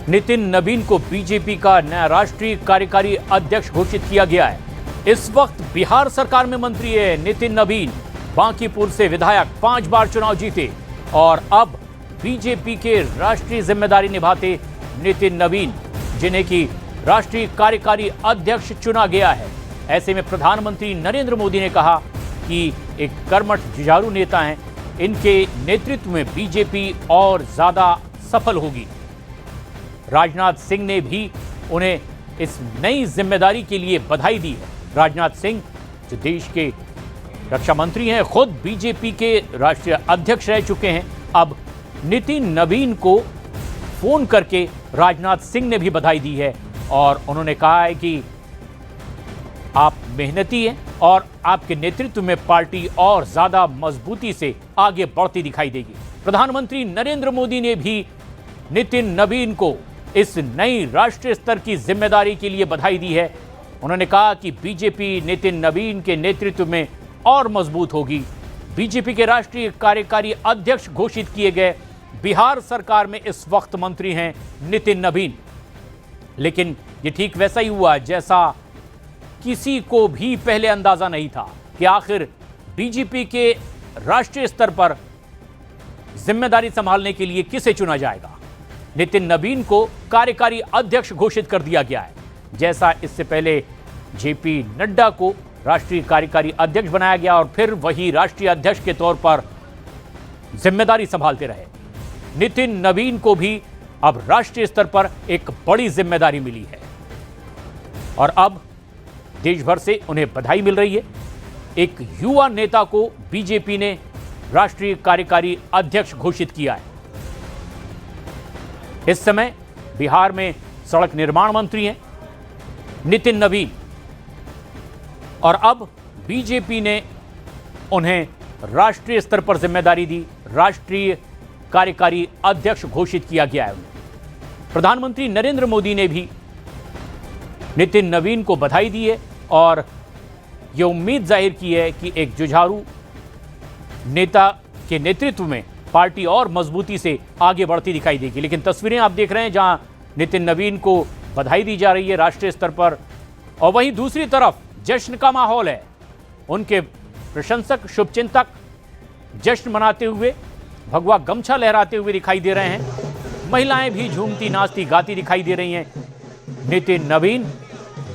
नितिन नवीन को बीजेपी का नया राष्ट्रीय कार्यकारी अध्यक्ष घोषित किया गया है। इस वक्त बिहार सरकार में मंत्री है नितिन नवीन। बांकीपुर से विधायक 5 बार चुनाव जीते और अब बीजेपी के राष्ट्रीय जिम्मेदारी निभाते नितिन नवीन, जिन्हें की राष्ट्रीय कार्यकारी अध्यक्ष चुना गया है। ऐसे में प्रधानमंत्री नरेंद्र मोदी ने कहा कि एक कर्मठ जुझारू नेता हैं, इनके नेतृत्व में बीजेपी और ज्यादा सफल होगी। राजनाथ सिंह ने भी उन्हें इस नई जिम्मेदारी के लिए बधाई दी है। राजनाथ सिंह जो देश के रक्षा मंत्री हैं, खुद बीजेपी के राष्ट्रीय अध्यक्ष रह चुके हैं। अब नितिन नवीन को फोन करके राजनाथ सिंह ने भी बधाई दी है और उन्होंने कहा है कि आप मेहनती हैं और आपके नेतृत्व में पार्टी और ज्यादा मजबूती से आगे बढ़ती दिखाई देगी। प्रधानमंत्री नरेंद्र मोदी ने भी नितिन नवीन को इस नई राष्ट्रीय स्तर की जिम्मेदारी के लिए बधाई दी है। उन्होंने कहा कि बीजेपी नितिन नवीन के नेतृत्व में और मजबूत होगी। बीजेपी के राष्ट्रीय कार्यकारी अध्यक्ष घोषित किए गए बिहार सरकार में इस वक्त मंत्री हैं नितिन नवीन। लेकिन ये ठीक वैसा ही हुआ जैसा किसी को भी पहले अंदाजा नहीं था कि आखिर बीजेपी के राष्ट्रीय स्तर पर जिम्मेदारी संभालने के लिए किसे चुना जाएगा। नितिन नवीन को कार्यकारी अध्यक्ष घोषित कर दिया गया है। जैसा इससे पहले जेपी नड्डा को राष्ट्रीय कार्यकारी अध्यक्ष बनाया गया और फिर वही राष्ट्रीय अध्यक्ष के तौर पर जिम्मेदारी संभालते रहे। नितिन नवीन को भी अब राष्ट्रीय स्तर पर एक बड़ी जिम्मेदारी मिली है और अब देश भर से उन्हें बधाई मिल रही है। एक युवा नेता को बीजेपी ने राष्ट्रीय कार्यकारी अध्यक्ष घोषित किया है। इस समय बिहार में सड़क निर्माण मंत्री हैं नितिन नवीन और अब बीजेपी ने उन्हें राष्ट्रीय स्तर पर जिम्मेदारी दी। राष्ट्रीय कार्यकारी अध्यक्ष घोषित किया गया है। प्रधानमंत्री नरेंद्र मोदी ने भी नितिन नवीन को बधाई दी है और यह उम्मीद जाहिर की है कि एक जुझारू नेता के नेतृत्व में पार्टी और मजबूती से आगे बढ़ती दिखाई देगी। लेकिन तस्वीरें आप देख रहे हैं जहां नितिन नवीन को बधाई दी जा रही है राष्ट्रीय स्तर पर और वहीं दूसरी तरफ जश्न का माहौल है। उनके प्रशंसक, शुभचिंतक जश्न मनाते हुए, भगवा गमछा लहराते हुए दिखाई दे रहे हैं। महिलाएं भी झूमती, नाचती, गाती दिखाई दे रही हैं। नितिन नवीन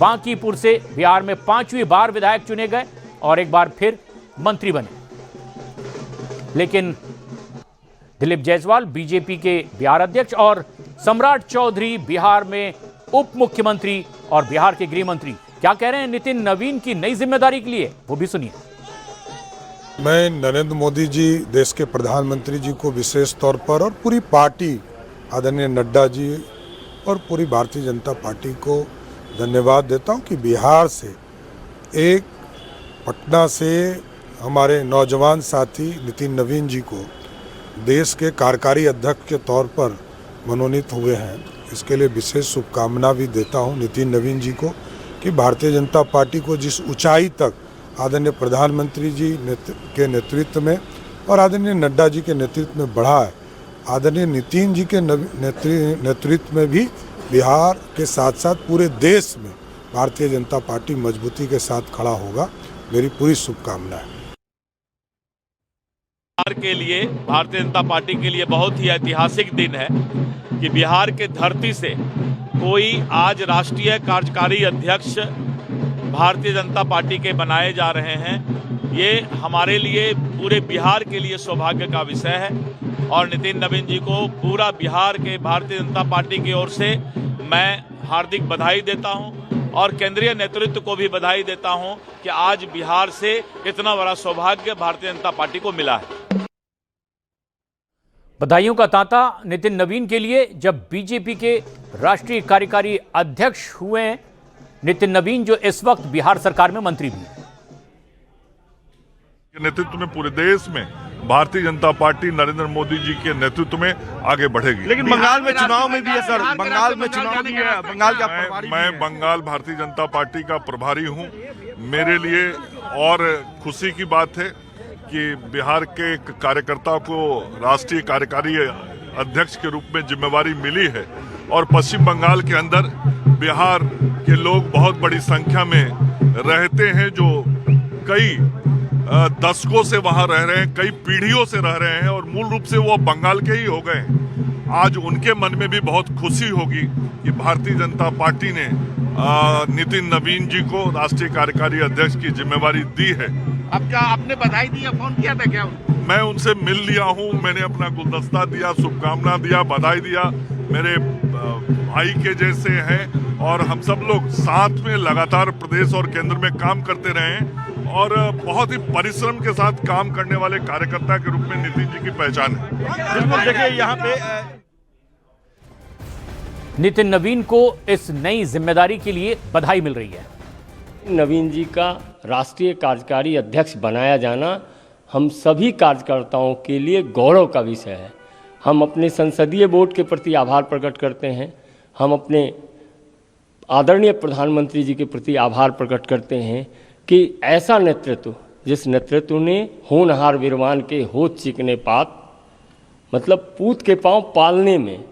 बांकीपुर से बिहार में 5वीं बार विधायक चुने गए और एक बार फिर मंत्री बने। लेकिन दिलीप जायसवाल बीजेपी के बिहार अध्यक्ष और सम्राट चौधरी बिहार में उप मुख्यमंत्री और बिहार के गृह मंत्री क्या कह रहे हैं नितिन नवीन की नई जिम्मेदारी के लिए, वो भी सुनिए। मैं नरेंद्र मोदी जी, देश के प्रधानमंत्री जी को विशेष तौर पर और पूरी पार्टी, आदरणीय नड्डा जी और पूरी भारतीय जनता पार्टी को धन्यवाद देता हूं कि बिहार से एक पटना से हमारे नौजवान साथी नितिन नवीन जी को देश के कार्यकारी अध्यक्ष के तौर पर मनोनीत हुए हैं। इसके लिए विशेष शुभकामना भी देता हूं नितिन नवीन जी को कि भारतीय जनता पार्टी को जिस ऊंचाई तक आदरणीय प्रधानमंत्री जी के नेतृत्व में और आदरणीय नड्डा जी के नेतृत्व में बढ़ा है, आदरणीय नितिन जी के नेतृत्व में भी बिहार के साथ साथ पूरे देश में भारतीय जनता पार्टी मजबूती के साथ खड़ा होगा। मेरी पूरी शुभकामना है। बिहार के लिए, भारतीय जनता पार्टी के लिए बहुत ही ऐतिहासिक दिन है कि बिहार के धरती से कोई आज राष्ट्रीय कार्यकारी अध्यक्ष भारतीय जनता पार्टी के बनाए जा रहे हैं। ये हमारे लिए, पूरे बिहार के लिए सौभाग्य का विषय है और नितिन नवीन जी को पूरा बिहार के भारतीय जनता पार्टी की ओर से मैं हार्दिक बधाई देता हूं और केंद्रीय नेतृत्व को भी बधाई देता हूं कि आज बिहार से इतना बड़ा सौभाग्य भारतीय जनता पार्टी को मिला है। बधाइयों का तांता नितिन नवीन के लिए जब बीजेपी के राष्ट्रीय कार्यकारी अध्यक्ष हुए हैं नितिन नवीन, जो इस वक्त बिहार सरकार में मंत्री भी हैं। नेतृत्व में पूरे देश में भारतीय जनता पार्टी नरेंद्र मोदी जी के नेतृत्व में आगे बढ़ेगी। लेकिन बंगाल में चुनाव में भी है सर, बंगाल में चुनाव भी है, बंगाल का प्रभारी मैं बंगाल भारतीय जनता पार्टी का प्रभारी हूं। मेरे लिए और खुशी की बात है कि बिहार के कार्यकर्ताओं को राष्ट्रीय कार्यकारी अध्यक्ष के रूप में जिम्मेवारी मिली है और पश्चिम बंगाल के अंदर बिहार के लोग बहुत बड़ी संख्या में रहते हैं, जो कई दशकों से वहां रह रहे हैं, कई पीढ़ियों से रह रहे हैं और मूल रूप से वो बंगाल के ही हो गए हैं। आज उनके मन में भी बहुत खुशी होगी कि भारतीय जनता पार्टी ने नितिन नवीन जी को राष्ट्रीय कार्यकारी अध्यक्ष की जिम्मेवारी दी है। अब क्या आपने बधाई दी या फोन किया था क्या? मैं उनसे मिल लिया हूं, मैंने अपना गुलदस्ता दिया, शुभकामना दिया, बधाई दिया। मेरे भाई के जैसे हैं और हम सब लोग साथ में लगातार प्रदेश और केंद्र में काम करते रहे हैं और बहुत ही परिश्रम के साथ काम करने वाले कार्यकर्ता के रूप में नितिन जी की पहचान है। बिल्कुल, देखिए यहाँ पे नितिन नवीन को इस नई जिम्मेदारी के लिए बधाई मिल रही है। नवीन जी का राष्ट्रीय कार्यकारी अध्यक्ष बनाया जाना हम सभी कार्यकर्ताओं के लिए गौरव का विषय है। हम अपने संसदीय बोर्ड के प्रति आभार प्रकट करते हैं। हम अपने आदरणीय प्रधानमंत्री जी के प्रति आभार प्रकट करते हैं कि ऐसा नेतृत्व, जिस नेतृत्व ने होनहार वीरवान के होत चिकने पात, मतलब पूत के पांव पालने में,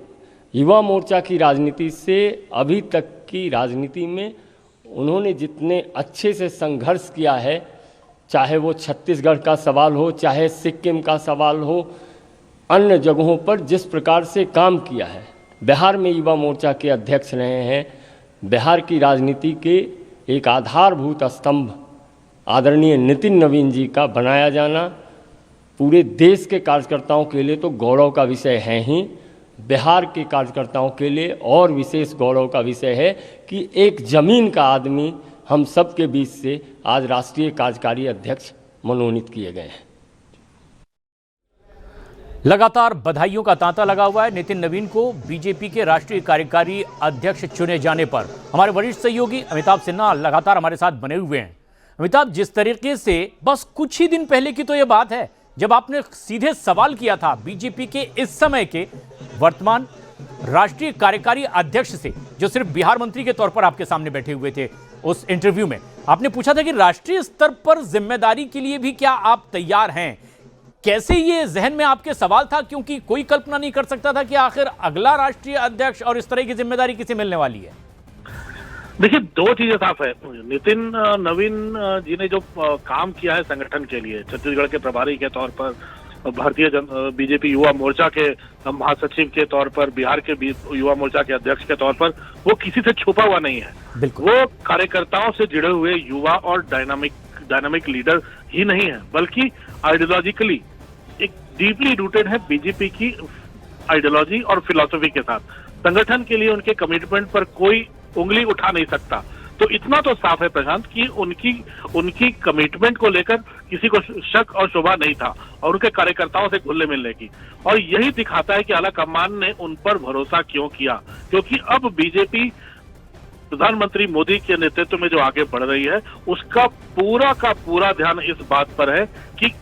युवा मोर्चा की राजनीति से अभी तक की राजनीति में उन्होंने जितने अच्छे से संघर्ष किया है, चाहे वो छत्तीसगढ़ का सवाल हो, चाहे सिक्किम का सवाल हो, अन्य जगहों पर जिस प्रकार से काम किया है, बिहार में युवा मोर्चा के अध्यक्ष रहे हैं। बिहार की राजनीति के एक आधारभूत स्तंभ आदरणीय नितिन नवीन जी का बनाया जाना पूरे देश के कार्यकर्ताओं के लिए तो गौरव का विषय है ही, बिहार के कार्यकर्ताओं के लिए और विशेष गौरव का विषय है कि एक जमीन का आदमी हम सब के बीच से आज राष्ट्रीय कार्यकारी अध्यक्ष मनोनीत किए गए हैं। लगातार बधाइयों का तांता लगा हुआ है नितिन नवीन को बीजेपी के राष्ट्रीय कार्यकारी अध्यक्ष चुने जाने पर। हमारे वरिष्ठ सहयोगी अमिताभ सिन्हा लगातार हमारे साथ बने हुए हैं। अमिताभ, जिस तरीके से बस कुछ ही दिन पहले की तो यह बात है जब आपने सीधे सवाल किया था बीजेपी के इस समय के वर्तमान राष्ट्रीय कार्यकारी अध्यक्ष से, जो सिर्फ बिहार मंत्री के तौर पर आपके सामने बैठे हुए थे, उस इंटरव्यू में आपने पूछा था कि राष्ट्रीय स्तर पर जिम्मेदारी के लिए भी क्या आप तैयार हैं। कैसे ये जहन में आपके सवाल था, क्योंकि कोई कल्पना नहीं कर सकता था कि आखिर अगला राष्ट्रीय अध्यक्ष और इस तरह की जिम्मेदारी किसे मिलने वाली है। देखिए, दो चीजें साफ है। नितिन नवीन जी ने जो काम किया है संगठन के लिए, छत्तीसगढ़ के प्रभारी के तौर पर, भारतीय बीजेपी युवा मोर्चा के महासचिव के तौर पर, बिहार के युवा मोर्चा के अध्यक्ष के तौर पर, वो किसी से छुपा हुआ नहीं है। वो कार्यकर्ताओं से जुड़े हुए युवा और डायनामिक लीडर ही नहीं है, बल्कि आइडियोलॉजिकली एक डीपली रूटेड है बीजेपी की आइडियोलॉजी और फिलॉसफी के साथ। संगठन के लिए उनके कमिटमेंट पर कोई उंगली उठा नहीं सकता। तो इतना तो साफ है प्रशांत कि उनकी कमिटमेंट को लेकर किसी को शक और शुबा नहीं था और उनके कार्यकर्ताओं से घुलने मिलने की। और यही दिखाता है कि आला कमान ने उन पर भरोसा क्यों किया, क्योंकि अब बीजेपी प्रधानमंत्री मोदी के नेतृत्व में जो आगे बढ़ रही है, उसका पूरा का पूरा ध्यान इस बात पर है कि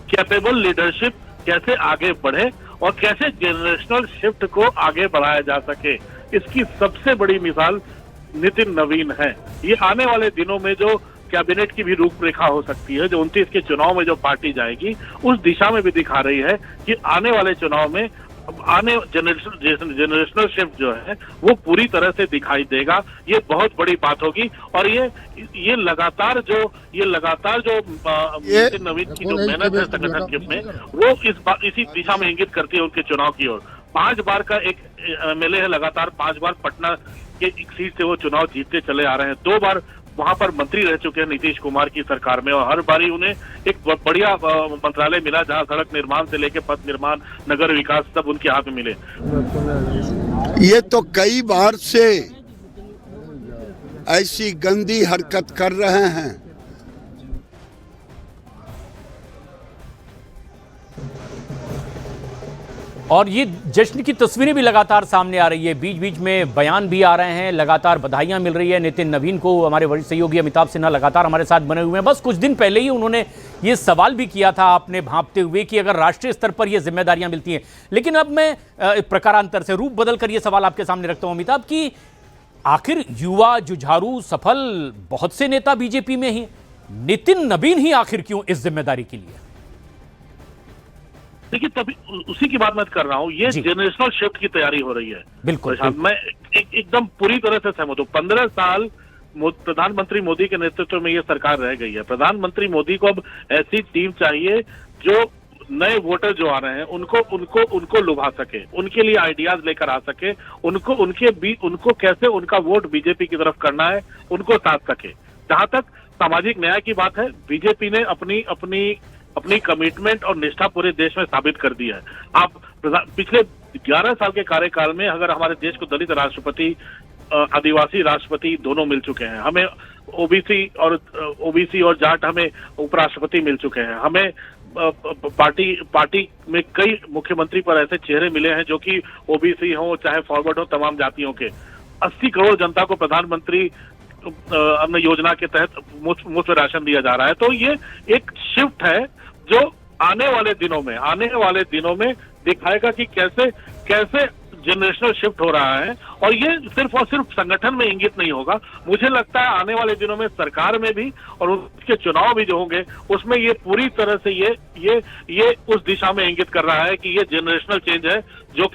कैपेबल लीडरशिप कैसे आगे बढ़े और कैसे जनरेशनल शिफ्ट को आगे बढ़ाया जा सके। इसकी सबसे बड़ी मिसाल नितिन नवीन है। ये आने वाले दिनों में जो कैबिनेट की भी रूपरेखा हो सकती है, जो 29 के चुनाव में जो पार्टी जाएगी, उस दिशा में भी दिखा रही है कि आने वाले चुनाव में जनरेशनल शिफ्ट जो है वो पूरी तरह से दिखाई देगा। ये बहुत बड़ी बात होगी और ये लगातार जो नितिन नवीन की जो मेहनत है संगठन में, वो इसी दिशा में इंगित करती है उनके चुनाव की ओर। 5 बार का एक एमएलए है, लगातार 5 बार पटना के एक सीट से वो चुनाव जीतते चले आ रहे हैं। 2 बार वहां पर मंत्री रह चुके हैं नीतीश कुमार की सरकार में और हर बारी उन्हें एक बढ़िया मंत्रालय मिला जहां सड़क निर्माण से लेकर पथ निर्माण, नगर विकास सब उनके हाथ में मिले। ये तो कई बार से ऐसी गंदी हरकत कर रहे हैं। और ये जश्न की तस्वीरें भी लगातार सामने आ रही है, बीच बीच में बयान भी आ रहे हैं, लगातार बधाइयां मिल रही है नितिन नवीन को। हमारे वरिष्ठ सहयोगी अमिताभ सिन्हा लगातार हमारे साथ बने हुए हैं। बस कुछ दिन पहले ही उन्होंने ये सवाल भी किया था आपने भांपते हुए कि अगर राष्ट्रीय स्तर पर ये जिम्मेदारियां मिलती हैं। लेकिन अब मैं प्रकारांतर से रूप बदल कर ये सवाल आपके सामने रखता हूं अमिताभ कि आखिर युवा, जुझारू, सफल बहुत से नेता बीजेपी में ही, नितिन नवीन ही आखिर क्यों इस जिम्मेदारी के लिए? देखिए तभी उसी की बात मैं कर रहा हूँ, ये जी। जनरेशनल शिफ्ट की तैयारी हो रही है। बिल्कुल, प्रशांत, मैं एकदम पूरी तरह से सहमत हूँ। 15 साल प्रधानमंत्री मोदी के नेतृत्व में ये सरकार रह गई है। प्रधानमंत्री मोदी को अब ऐसी टीम चाहिए जो नए वोटर जो आ रहे हैं उनको लुभा सके, उनके लिए आइडियाज लेकर आ सके, उनको कैसे उनका वोट बीजेपी की तरफ करना है उनको साध सके। जहां तक सामाजिक न्याय की बात है, बीजेपी ने अपनी कमिटमेंट और निष्ठा पूरे देश में साबित कर दी है। आप पिछले 11 साल के कार्यकाल में अगर हमारे देश को दलित राष्ट्रपति, आदिवासी राष्ट्रपति दोनों मिल चुके हैं, हमें ओबीसी और जाट हमें उपराष्ट्रपति मिल चुके हैं, हमें पार्टी में कई मुख्यमंत्री पर ऐसे चेहरे मिले हैं जो कि ओबीसी हो चाहे फॉरवर्ड हो, तमाम जातियों के। 80 करोड़ जनता को प्रधानमंत्री अन्न योजना के तहत मुफ्त राशन दिया जा रहा है। तो ये एक शिफ्ट है जो आने वाले दिनों में दिखाएगा कि कैसे जनरेशनल शिफ्ट हो रहा है। और ये सिर्फ और सिर्फ संगठन में इंगित नहीं होगा, मुझे लगता है आने वाले दिनों में सरकार में भी और उसके चुनाव भी जो होंगे उसमें ये पूरी तरह से ये उस दिशा में इंगित कर रहा है कि ये जनरेशनल चेंज है जो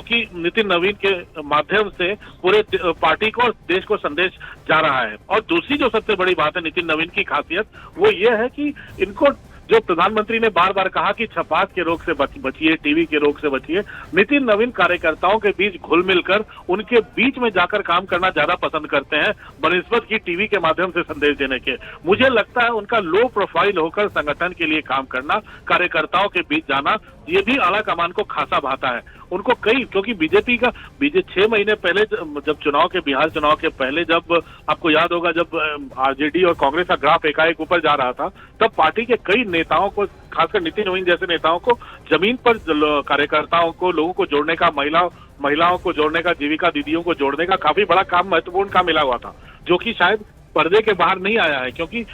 कि नितिन नवीन के माध्यम से पूरे पार्टी को और देश को संदेश जा रहा है। और दूसरी जो सबसे बड़ी बात है नितिन नवीन की खासियत, वो ये है कि इनको जो प्रधानमंत्री ने बार बार कहा कि छपाक के रोग से बचिए, टीवी के रोग से बचिए, नितिन नवीन कार्यकर्ताओं के बीच घुल मिलकर उनके बीच में जाकर काम करना ज्यादा पसंद करते हैं बनिस्बत की टीवी के माध्यम से संदेश देने के। मुझे लगता है उनका लो प्रोफाइल होकर संगठन के लिए काम करना, कार्यकर्ताओं के बीच जाना, ये भी आला कमान को खासा भाता है उनको। क्योंकि बीजेपी 6 महीने पहले जब बिहार चुनाव के पहले, जब आपको याद होगा जब आरजेडी और कांग्रेस का ग्राफ एकाएक ऊपर जा रहा था, तब पार्टी के कई नेताओं को, खासकर नितिन नवीन जैसे नेताओं को, जमीन पर कार्यकर्ताओं को, लोगों को जोड़ने का, महिलाओं को जोड़ने का, जीविका दीदियों को जोड़ने का काफी बड़ा काम, महत्वपूर्ण काम मिला हुआ था, जो कि शायद पर्दे के बाहर नहीं आया है। क्योंकि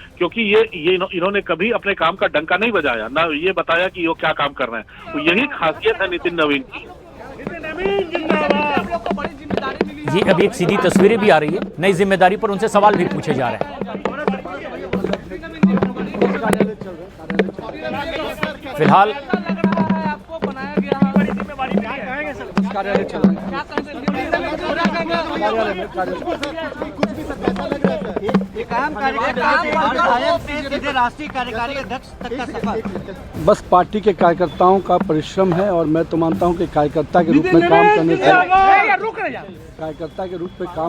इन्होंने कभी अपने काम का डंका नहीं बजाया, ना ये बताया कि वो क्या काम कर रहे हैं। तो यही खासियत है नितिन नवीन की। जी, अभी एक सीधी तस्वीरें भी आ रही है, नई जिम्मेदारी पर उनसे सवाल भी पूछे जा रहे हैं। फिलहाल राष्ट्रीय कार्यकारी अध्यक्ष तक का सफर बस पार्टी के कार्यकर्ताओं का परिश्रम है। और मैं तो मानता हूं कि कार्यकर्ता के रूप में काम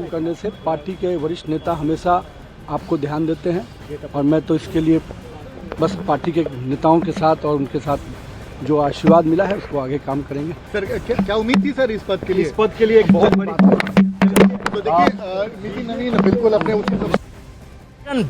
करने से पार्टी के वरिष्ठ नेता हमेशा आपको ध्यान देते हैं। और मैं तो इसके लिए बस पार्टी के नेताओं के साथ और उनके साथ जो आशीर्वाद मिला है उसको आगे काम करेंगे। सर क्या उम्मीद थी सर इस पद के लिए? इस पद के लिए एक बहुत बड़ी, तो देखिए नितिन नवीन बिल्कुल अपने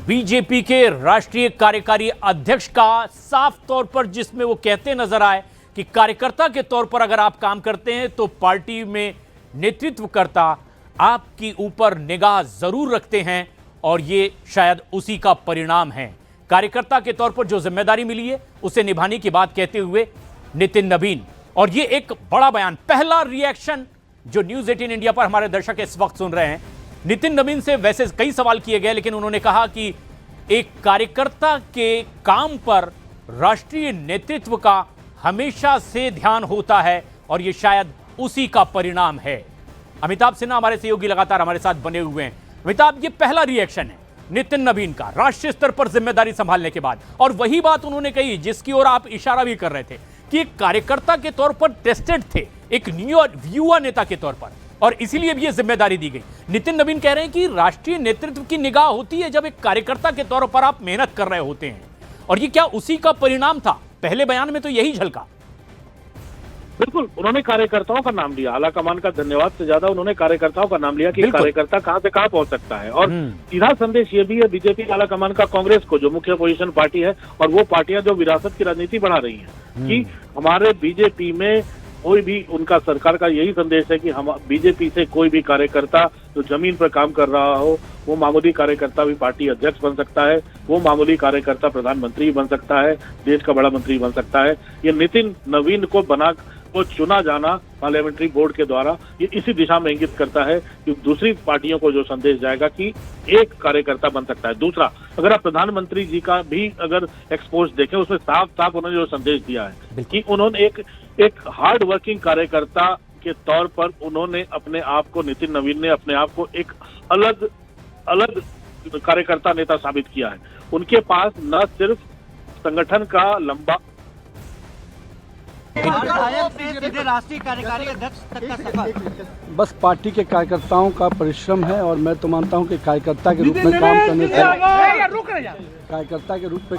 बीजेपी के राष्ट्रीय कार्यकारी अध्यक्ष का साफ तौर पर जिसमें वो कहते नजर आए कि कार्यकर्ता के तौर पर अगर आप काम करते हैं तो पार्टी में नेतृत्वकर्ता आपकी ऊपर निगाह जरूर रखते हैं, और ये शायद उसी का परिणाम है। कार्यकर्ता के तौर पर जो जिम्मेदारी मिली है उसे निभाने की बात कहते हुए नितिन नवीन, और ये एक बड़ा बयान, पहला रिएक्शन जो न्यूज़ 18 इंडिया पर हमारे दर्शक इस वक्त सुन रहे हैं। नितिन नवीन से वैसे कई सवाल किए गए, लेकिन उन्होंने कहा कि एक कार्यकर्ता के काम पर राष्ट्रीय नेतृत्व का हमेशा से ध्यान होता है, और ये शायद उसी का परिणाम है। अमिताभ सिन्हा हमारे सहयोगी लगातार हमारे साथ बने हुए हैं। अमिताभ, ये पहला रिएक्शन है नितिन नवीन का राष्ट्रीय स्तर पर जिम्मेदारी संभालने के बाद, और वही बात उन्होंने कही जिसकी ओर आप इशारा भी कर रहे थे कि एक कार्यकर्ता के तौर पर टेस्टेड थे, एक युवा नेता के तौर पर, और इसीलिए भी ये जिम्मेदारी दी गई। नितिन नवीन कह रहे हैं कि राष्ट्रीय नेतृत्व की निगाह होती है जब एक कार्यकर्ता के तौर पर आप मेहनत कर रहे होते हैं, और ये क्या उसी का परिणाम था? पहले बयान में तो यही झलका। बिल्कुल, उन्होंने कार्यकर्ताओं का नाम लिया, आला कमान का धन्यवाद से ज्यादा उन्होंने कार्यकर्ताओं का नाम लिया कि कार्यकर्ता कहां से कहां पहुंच सकता है। और सीधा संदेश ये भी है बीजेपी आला कमान का कांग्रेस को, जो मुख्य अपोजिशन पार्टी है, और वो पार्टियां जो विरासत की राजनीति बढ़ा रही हैं, कि हमारे बीजेपी में कोई भी, उनका सरकार का यही संदेश है कि हम बीजेपी से कोई भी कार्यकर्ता जो जमीन पर काम कर रहा हो, वो मामूली कार्यकर्ता भी पार्टी अध्यक्ष बन सकता है, वो मामूली कार्यकर्ता प्रधानमंत्री बन सकता है, देश का बड़ा मंत्री बन सकता है। ये नितिन नवीन को को चुना जाना पार्लियामेंट्री बोर्ड के द्वारा, ये इसी दिशा में इंगित करता है कि दूसरी पार्टियों को जो संदेश जाएगा कि एक कार्यकर्ता बन सकता है। दूसरा, अगर आप प्रधानमंत्री जी का भी अगर एक्सपोज देखें, उसमें साफ साफ उन्होंने जो संदेश दिया है कि उन्होंने एक हार्ड वर्किंग कार्यकर्ता के तौर पर उन्होंने अपने आप को, नितिन नवीन ने अपने आप को एक अलग अलग कार्यकर्ता नेता साबित किया है। उनके पास न सिर्फ संगठन का लंबा विधायक से सीधे राष्ट्रीय कार्यकारी अध्यक्ष तक का सफर, बस पार्टी के कार्यकर्ताओं का परिश्रम है और मैं तो मानता हूं कि कार्यकर्ता के रूप में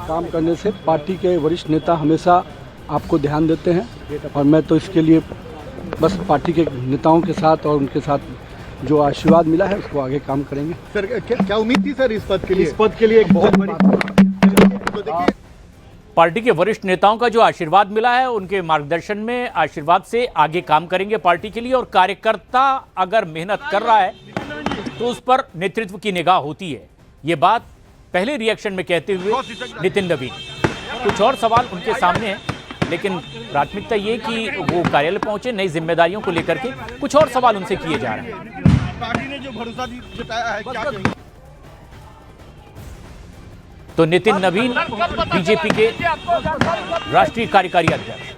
काम करने से पार्टी के वरिष्ठ नेता हमेशा आपको ध्यान देते हैं और मैं तो इसके लिए बस पार्टी के नेताओं के साथ और उनके साथ जो आशीर्वाद मिला है उसको आगे काम करेंगे। सर क्या उम्मीद थी सर इस पद के लिए? इस पद के लिए एक बहुत बड़ी तो देखिए, पार्टी के वरिष्ठ नेताओं का जो आशीर्वाद मिला है, उनके मार्गदर्शन में आशीर्वाद से आगे काम करेंगे पार्टी के लिए। और कार्यकर्ता अगर मेहनत कर रहा है तो उस पर नेतृत्व की निगाह होती है। ये बात पहले रिएक्शन में कहते हुए नितिन नवीन। कुछ और सवाल उनके सामने हैं, लेकिन प्राथमिकता ये कि वो कार्यालय पहुंचे नई जिम्मेदारियों को लेकर के। कुछ और सवाल उनसे किए जा रहे हैं। पार्टी ने जो भरोसा जताया है, क्या कहेंगे? तो नितिन नवीन बीजेपी के राष्ट्रीय कार्यकारी अध्यक्ष।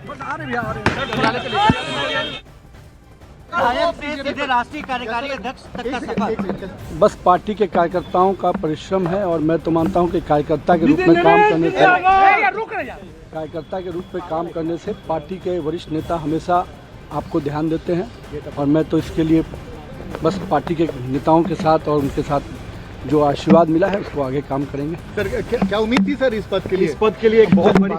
विधायक से सीधे राष्ट्रीय कार्यकारी अध्यक्ष तक का सफर, बस पार्टी के कार्यकर्ताओं का परिश्रम है और मैं तो मानता हूं कि कार्यकर्ता के रूप में काम करने से पार्टी के वरिष्ठ नेता हमेशा आपको ध्यान देते हैं और मैं तो इसके लिए बस पार्टी के नेताओं के साथ और उनके साथ जो आशीर्वाद मिला है उसको आगे काम करेंगे। सर क्या उम्मीद थी सर इस पद के लिए? इस पद के लिए एक बहुत बड़ी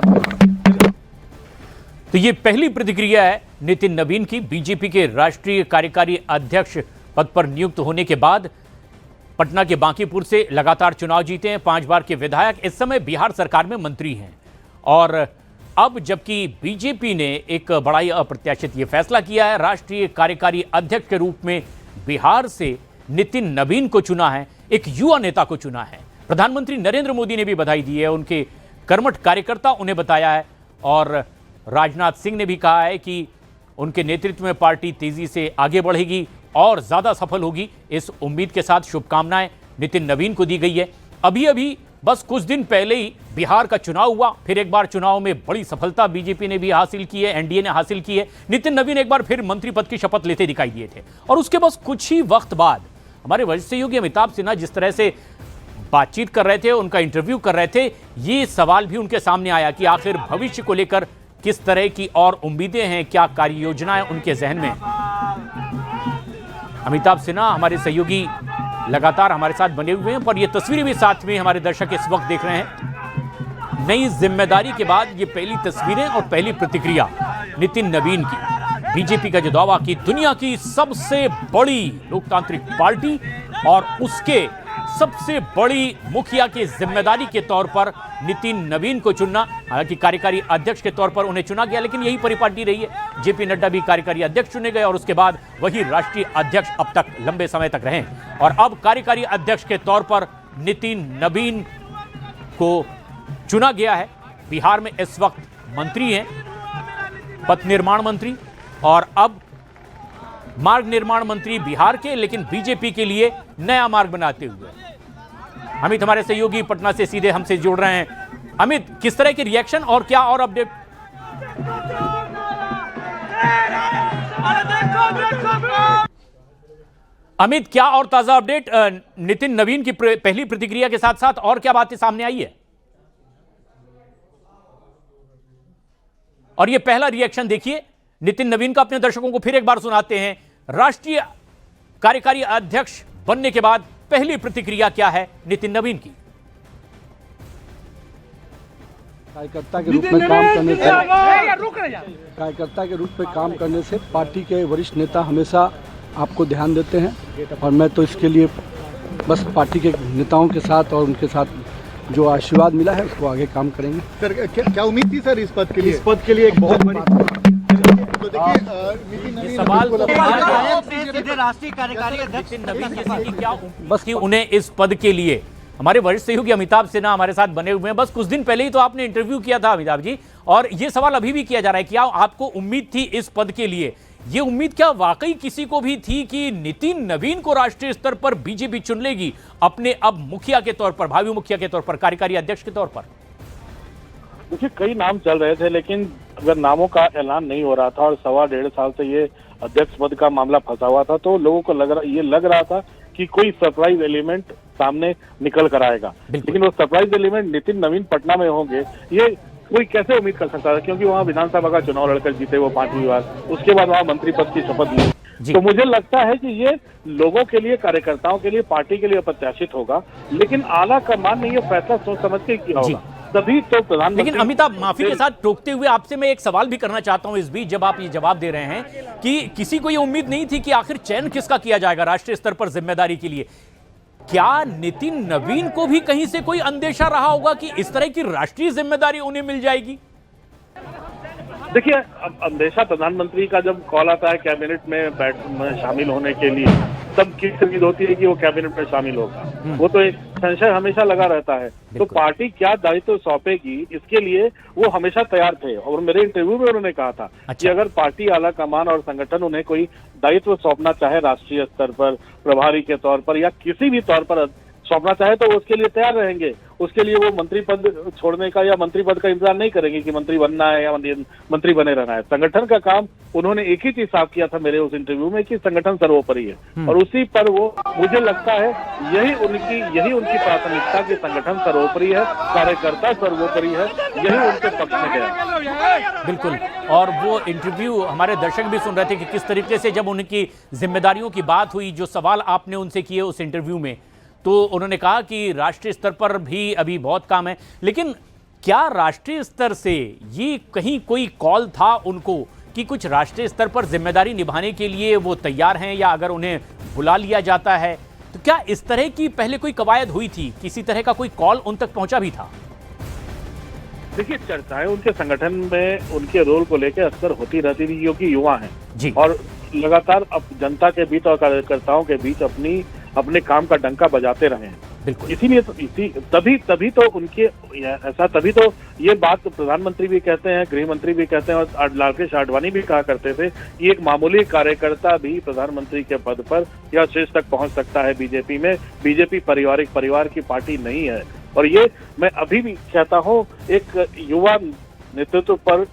तो ये पहली प्रतिक्रिया है नितिन नवीन की बीजेपी के राष्ट्रीय कार्यकारी अध्यक्ष पद पर नियुक्त होने के बाद। पटना के बांकीपुर से लगातार चुनाव जीते हैं, 5 बार के विधायक, इस समय बिहार सरकार में मंत्री हैं। और अब जबकि बीजेपी ने एक बड़ा ही अप्रत्याशित ये फैसला किया है, राष्ट्रीय कार्यकारी अध्यक्ष के रूप में बिहार से नितिन नवीन को चुना है, एक युवा नेता को चुना है। प्रधानमंत्री नरेंद्र मोदी ने भी बधाई दी है, उनके कर्मठ कार्यकर्ता उन्हें बताया है और राजनाथ सिंह ने भी कहा है कि उनके नेतृत्व में पार्टी तेजी से आगे बढ़ेगी और ज्यादा सफल होगी। इस उम्मीद के साथ शुभकामनाएं नितिन नवीन को दी गई है। अभी बस कुछ दिन पहले ही बिहार का चुनाव हुआ, फिर एक बार चुनाव में बड़ी सफलता बीजेपी ने भी हासिल की है, एनडीए ने हासिल की है। नितिन नवीन एक बार फिर मंत्री पद की शपथ लेते दिखाई दिए थे और उसके बस कुछ ही वक्त बाद हमारे वरिष्ठ सहयोगी अमिताभ सिन्हा जिस तरह से बातचीत कर रहे थे, उनका इंटरव्यू कर रहे थे, ये सवाल भी उनके सामने आया कि आखिर भविष्य को लेकर किस तरह की और उम्मीदें हैं, क्या कार्य योजनाएं उनके जहन में। अमिताभ सिन्हा हमारे सहयोगी लगातार हमारे साथ बने हुए हैं, पर ये तस्वीरें भी साथ में हमारे दर्शक इस वक्त देख रहे हैं। नई जिम्मेदारी के बाद ये पहली तस्वीरें और पहली प्रतिक्रिया नितिन नवीन की। बीजेपी का जो दावा कि दुनिया की सबसे बड़ी लोकतांत्रिक पार्टी और उसके सबसे बड़ी मुखिया की जिम्मेदारी के तौर पर नितिन नवीन को चुनना, हालांकि कार्यकारी अध्यक्ष के तौर पर उन्हें चुना गया, लेकिन यही परिपाटी रही है। जेपी नड्डा भी कार्यकारी अध्यक्ष चुने गए और उसके बाद वही राष्ट्रीय अध्यक्ष अब तक लंबे समय तक रहे और अब कार्यकारी अध्यक्ष के तौर पर नितिन नवीन को चुना गया है। बिहार में इस वक्त मंत्री हैं, पथ निर्माण मंत्री और अब मार्ग निर्माण मंत्री बिहार के, लेकिन बीजेपी के लिए नया मार्ग बनाते हुए। अमित हमारे सहयोगी पटना से सीधे हमसे जुड़ रहे हैं। अमित, किस तरह के रिएक्शन और क्या और अपडेट? अमित, क्या और ताजा अपडेट नितिन नवीन की पहली प्रतिक्रिया के साथ साथ और क्या बातें सामने आई है? और ये पहला रिएक्शन देखिए नितिन नवीन का, अपने दर्शकों को फिर एक बार सुनाते हैं। राष्ट्रीय कार्यकारी अध्यक्ष बनने के बाद पहली प्रतिक्रिया क्या है नितिन नवीन की? कार्यकर्ता के रूप में काम करने से पार्टी के वरिष्ठ नेता हमेशा आपको ध्यान देते हैं और मैं तो इसके लिए बस पार्टी के नेताओं के साथ और उनके साथ जो आशीर्वाद मिला है उसको आगे काम करेंगे। सर क्या उम्मीद थी सर इस पद के लिए? इस पद के लिए एक बहुत बड़ी तो देखिए, नितिन नवीन सवाल विधायक से सीधे राष्ट्रीय कार्यकारी अध्यक्ष नितिन नवीन की क्या बस कि उन्हें इस पद के लिए हमारे वरिष्ठ सहयोगी अमिताभ सिन्हा हमारे साथ बने हुए हैं। बस कुछ दिन पहले ही तो आपने इंटरव्यू किया था अमिताभ जी, और ये सवाल अभी भी किया जा रहा है, क्या आपको उम्मीद थी इस पद के लिए? ये उम्मीद क्या वाकई किसी को भी थी कि नितिन नवीन को राष्ट्रीय स्तर पर बीजेपी चुन लेगी अपने अब मुखिया के तौर पर, भावी मुखिया के तौर पर, कार्यकारी अध्यक्ष के तौर पर? देखिए, कई नाम चल रहे थे, लेकिन अगर नामों का ऐलान नहीं हो रहा था और 1.5 साल से ये अध्यक्ष पद का मामला फंसा हुआ था, तो लोगों को लग रहा था कि कोई सरप्राइज एलिमेंट सामने निकल कर आएगा। लेकिन वो सरप्राइज एलिमेंट नितिन नवीन पटना में होंगे, ये कोई कैसे उम्मीद कर सकता था, क्योंकि वहाँ विधानसभा का चुनाव लड़कर जीते वो 5वीं बार, उसके बाद वहाँ मंत्री पद की शपथ ली। तो मुझे लगता है कि ये लोगों के लिए, कार्यकर्ताओं के लिए, पार्टी के लिए अप्रत्याशित होगा, लेकिन आला कमान ने ये फैसला सोच समझ के किया होगा। तभी तो प्रधानमंत्री। लेकिन अमिताभ, माफी के साथ टोकते हुए आपसे मैं एक सवाल भी करना चाहता हूं इस बीच, जब आप ये जवाब दे रहे हैं कि किसी को ये उम्मीद नहीं थी कि आखिर चयन किसका किया जाएगा राष्ट्रीय स्तर पर जिम्मेदारी के लिए, क्या नितिन नवीन को भी कहीं से कोई अंदेशा रहा होगा कि इस तरह की राष्ट्रीय जिम्मेदारी उन्हें मिल जाएगी? देखिए, अब अंदेशा प्रधानमंत्री का जब कॉल आता है कैबिनेट में शामिल होने के लिए, तब किस उम्मीद होती है कि वो कैबिनेट में शामिल होगा, वो तो एक संशय हमेशा लगा रहता है। तो पार्टी क्या दायित्व सौंपेगी, इसके लिए वो हमेशा तैयार थे, और मेरे इंटरव्यू में उन्होंने कहा था कि अगर पार्टी आला कमान और संगठन उन्हें कोई दायित्व सौंपना चाहे राष्ट्रीय स्तर पर प्रभारी के तौर पर या किसी भी तौर पर सौंपना चाहे, तो उसके लिए तैयार रहेंगे। उसके लिए वो मंत्री पद छोड़ने का या मंत्री पद का इंतजार नहीं करेंगे कि मंत्री बनना है या मंत्री बने रहना है। संगठन का काम उन्होंने एक ही चीज साफ किया था मेरे उस इंटरव्यू में कि संगठन सर्वोपरि है, और उसी पर वो, मुझे लगता है यही उनकी प्राथमिकता कि संगठन सर्वोपरि है, कार्यकर्ता सर्वोपरि है, यही उनके पक्ष में गया। बिल्कुल, और वो इंटरव्यू हमारे दर्शक भी सुन रहे थे कि किस तरीके से जब उनकी जिम्मेदारियों की बात हुई, जो सवाल आपने उनसे किए उस इंटरव्यू में, तो उन्होंने कहा कि राष्ट्रीय स्तर पर भी अभी बहुत काम है। लेकिन क्या राष्ट्रीय स्तर से ये कहीं कोई कॉल था उनको कि कुछ राष्ट्रीय स्तर पर जिम्मेदारी निभाने के लिए वो तैयार हैं, या अगर उन्हें बुला लिया जाता है तो क्या इस तरह की पहले कोई कवायद हुई थी, किसी तरह का कोई कॉल उन तक पहुंचा भी था? देखिए, चर्चाएं उनके संगठन में उनके रोल को लेकर अक्सर होती रहती थी, क्योंकि युवा हैं जी, और लगातार अब जनता के बीच और कार्यकर्ताओं के बीच अपने काम का डंका बजाते रहे हैं। इसीलिए तभी तो उनके ऐसा, तभी तो ये बात प्रधानमंत्री भी कहते हैं, गृह मंत्री भी कहते हैं, और लालकृष्ण आडवाणी भी कहा करते थे कि एक मामूली कार्यकर्ता भी प्रधानमंत्री के पद पर या शीर्ष तक पहुंच सकता है बीजेपी में। बीजेपी परिवार की पार्टी नहीं है, और ये मैं अभी भी कहता हूँ, एक युवा नेतृत्व पर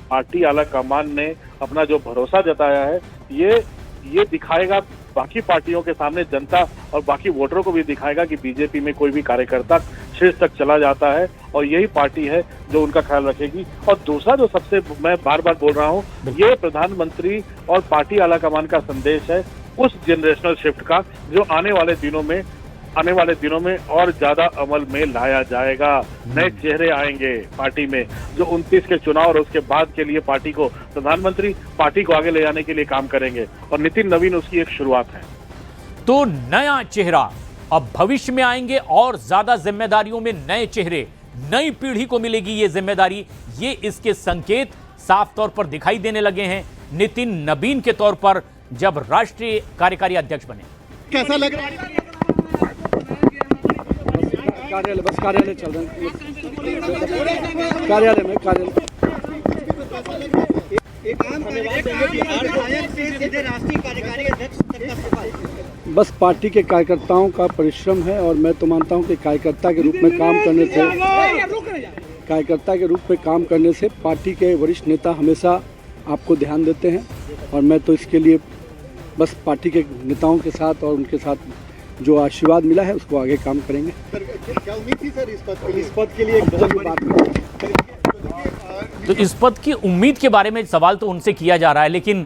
पार्टी आला कमान ने अपना जो भरोसा जताया है, ये दिखाएगा बाकी पार्टियों के सामने, जनता और बाकी वोटरों को भी दिखाएगा कि बीजेपी में कोई भी कार्यकर्ता शीर्ष तक चला जाता है, और यही पार्टी है जो उनका ख्याल रखेगी। और दूसरा जो सबसे मैं बार बार बोल रहा हूँ, ये प्रधानमंत्री और पार्टी आला कमान का संदेश है उस जनरेशनल शिफ्ट का, जो आने वाले दिनों में और ज्यादा अमल में लाया जाएगा। नए चेहरे आएंगे पार्टी में, जो 29 के चुनाव और उसके बाद के लिए प्रधानमंत्री पार्टी को आगे ले जाने के लिए काम करेंगे, और नितिन नवीन उसकी एक शुरुआत है। तो नया चेहरा अब भविष्य में आएंगे, और ज्यादा जिम्मेदारियों में नए चेहरे, नई पीढ़ी को मिलेगी ये जिम्मेदारी, ये इसके संकेत साफ तौर पर दिखाई देने लगे हैं नितिन नवीन के तौर पर, जब राष्ट्रीय कार्यकारी अध्यक्ष बने। कैसा लग रहा है? कार्यालय चल रहे हैं, कार्यालय में बस पार्टी के कार्यकर्ताओं का परिश्रम है, और मैं तो मानता हूं कि कार्यकर्ता के रूप में काम करने से पार्टी के वरिष्ठ नेता हमेशा आपको ध्यान देते हैं, और मैं तो इसके लिए बस पार्टी के नेताओं के साथ और उनके साथ जो आशीर्वाद मिला है उसको आगे काम करेंगे। क्या उम्मीद थी सर इस पद के लिए एक बहुत बड़ी बात? तो इस पद की उम्मीद के बारे में सवाल तो उनसे किया जा रहा है, लेकिन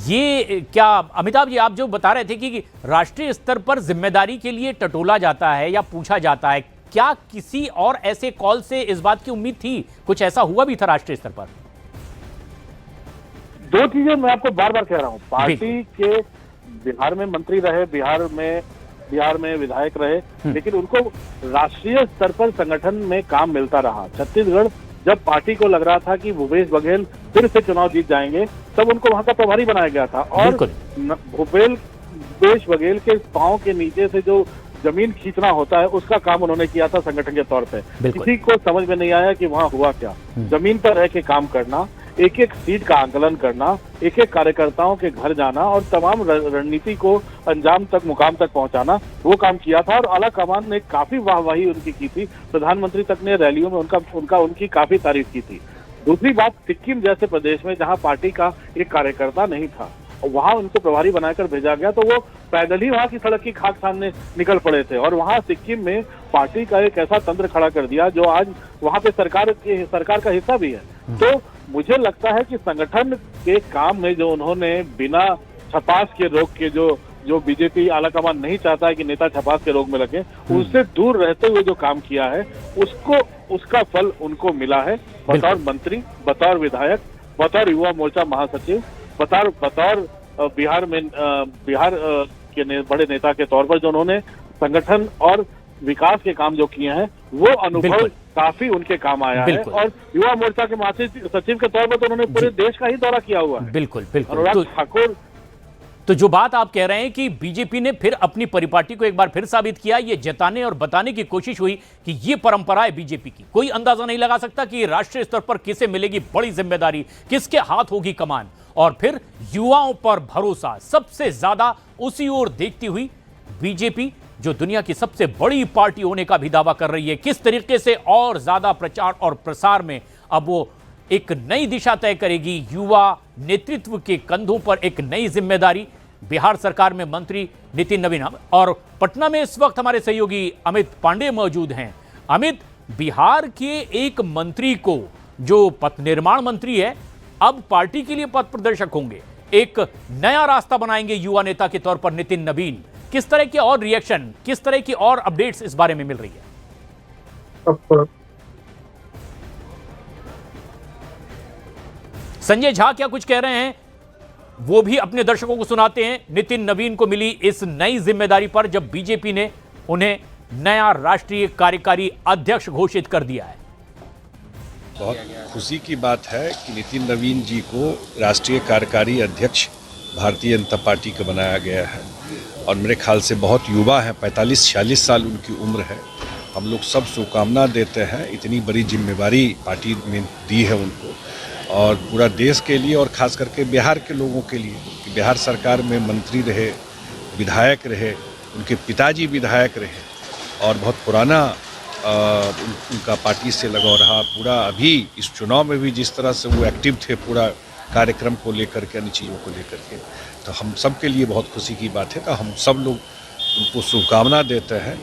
ये क्या अमिताभ जी, आप जो बता रहे थे कि राष्ट्रीय स्तर पर जिम्मेदारी के लिए टटोला जाता है या पूछा जाता है, क्या किसी और ऐसे कॉल से इस बात की उम्मीद थी? कुछ ऐसा हुआ भी था राष्ट्रीय स्तर पर? दो चीजें मैं आपको बार बार कह रहा हूँ, पार्टी के बिहार में मंत्री रहे, बिहार में विधायक रहे, लेकिन उनको राष्ट्रीय स्तर पर संगठन में काम मिलता रहा। छत्तीसगढ़ जब पार्टी को लग रहा था कि भूपेश बघेल फिर से चुनाव जीत जाएंगे, तब उनको वहां का प्रभारी बनाया गया था, और भूपेश बघेल के पांव के नीचे से जो जमीन खींचना होता है उसका काम उन्होंने किया था संगठन के तौर पे। किसी को समझ में नहीं आया कि वहाँ हुआ क्या। जमीन पर रह के काम करना, एक एक सीट का आंकलन करना, एक एक कार्यकर्ताओं के घर जाना और तमाम रणनीति को अंजाम तक, मुकाम तक पहुंचाना, वो काम किया था। और आला कमान ने काफी वाहवाही उनकी की थी, प्रधानमंत्री तक ने रैलियों में उनकी काफी तारीफ की थी। दूसरी बात, सिक्किम जैसे प्रदेश में जहां पार्टी का एक कार्यकर्ता नहीं था, वहां उनको प्रभारी बनाकर भेजा गया, तो वो पैदल ही वहां की सड़क की खाक सामने निकल पड़े थे और वहां सिक्किम में पार्टी का एक ऐसा तंत्र खड़ा कर दिया जो आज वहां पे सरकार का हिस्सा भी है। तो मुझे लगता है कि संगठन के काम में जो उन्होंने बिना छपास के रोग के जो बीजेपी आलाकमान नहीं चाहता है कि नेता छपास के रोग में लगे, उससे दूर रहते हुए जो काम किया है उसका फल उनको मिला है। बतौर मंत्री, बतौर विधायक, बतौर युवा मोर्चा महासचिव, बतौर बिहार के बड़े नेता के तौर पर जो उन्होंने संगठन और विकास के काम जो किए हैं, वो अनुभव काफी उनके काम आया है। और युवा मोर्चा के महासचिव के तौर पर तो उन्होंने पूरे देश का ही दौरा किया हुआ है। बिल्कुल। अनुराग ठाकुर, तो जो बात आप कह रहे हैं कि बीजेपी ने फिर अपनी परिपाटी को एक बार फिर साबित किया, ये जताने और बताने की कोशिश हुई कि ये परंपरा है बीजेपी की। कोई अंदाजा नहीं लगा सकता कि राष्ट्रीय स्तर पर किसे मिलेगी बड़ी जिम्मेदारी, किसके हाथ होगी कमान, और फिर युवाओं पर भरोसा सबसे ज्यादा उसी ओर देखती हुई बीजेपी, जो दुनिया की सबसे बड़ी पार्टी होने का भी दावा कर रही है, किस तरीके से और ज्यादा प्रचार और प्रसार में अब वो एक नई दिशा तय करेगी। युवा नेतृत्व के कंधों पर एक नई जिम्मेदारी। बिहार सरकार में मंत्री नितिन नवीन, और पटना में इस वक्त हमारे सहयोगी अमित पांडे मौजूद हैं। अमित, बिहार के एक मंत्री को, जो पथ निर्माण मंत्री है, अब पार्टी के लिए पथ प्रदर्शक होंगे, एक नया रास्ता बनाएंगे युवा नेता के तौर पर नितिन नवीन। किस तरह के और रिएक्शन, किस तरह की और अपडेट्स इस बारे में मिल रही है? संजय झा क्या कुछ कह रहे हैं, वो भी अपने दर्शकों को सुनाते हैं। नितिन नवीन को मिली इस नई जिम्मेदारी पर जब बीजेपी ने उन्हें नया राष्ट्रीय कार्यकारी अध्यक्ष घोषित कर दिया है। बहुत खुशी की बात है कि नितिन नवीन जी को राष्ट्रीय कार्यकारी अध्यक्ष भारतीय जनता पार्टी का बनाया गया है। और मेरे ख्याल से बहुत युवा हैं, 45-46 साल उनकी उम्र है। हम लोग सब शुभकामना देते हैं, इतनी बड़ी जिम्मेदारी पार्टी में दी है उनको, और पूरा देश के लिए और ख़ास करके बिहार के लोगों के लिए कि बिहार सरकार में मंत्री रहे, विधायक रहे, उनके पिताजी विधायक रहे और बहुत पुराना उनका पार्टी से लगाव रहा। पूरा अभी इस चुनाव में भी जिस तरह से वो एक्टिव थे, पूरा कार्यक्रम को लेकर के, अन्य चीज़ों को लेकर के, तो हम सब के लिए बहुत खुशी की बात है। तो हम सब लोग उनको शुभकामना देते हैं।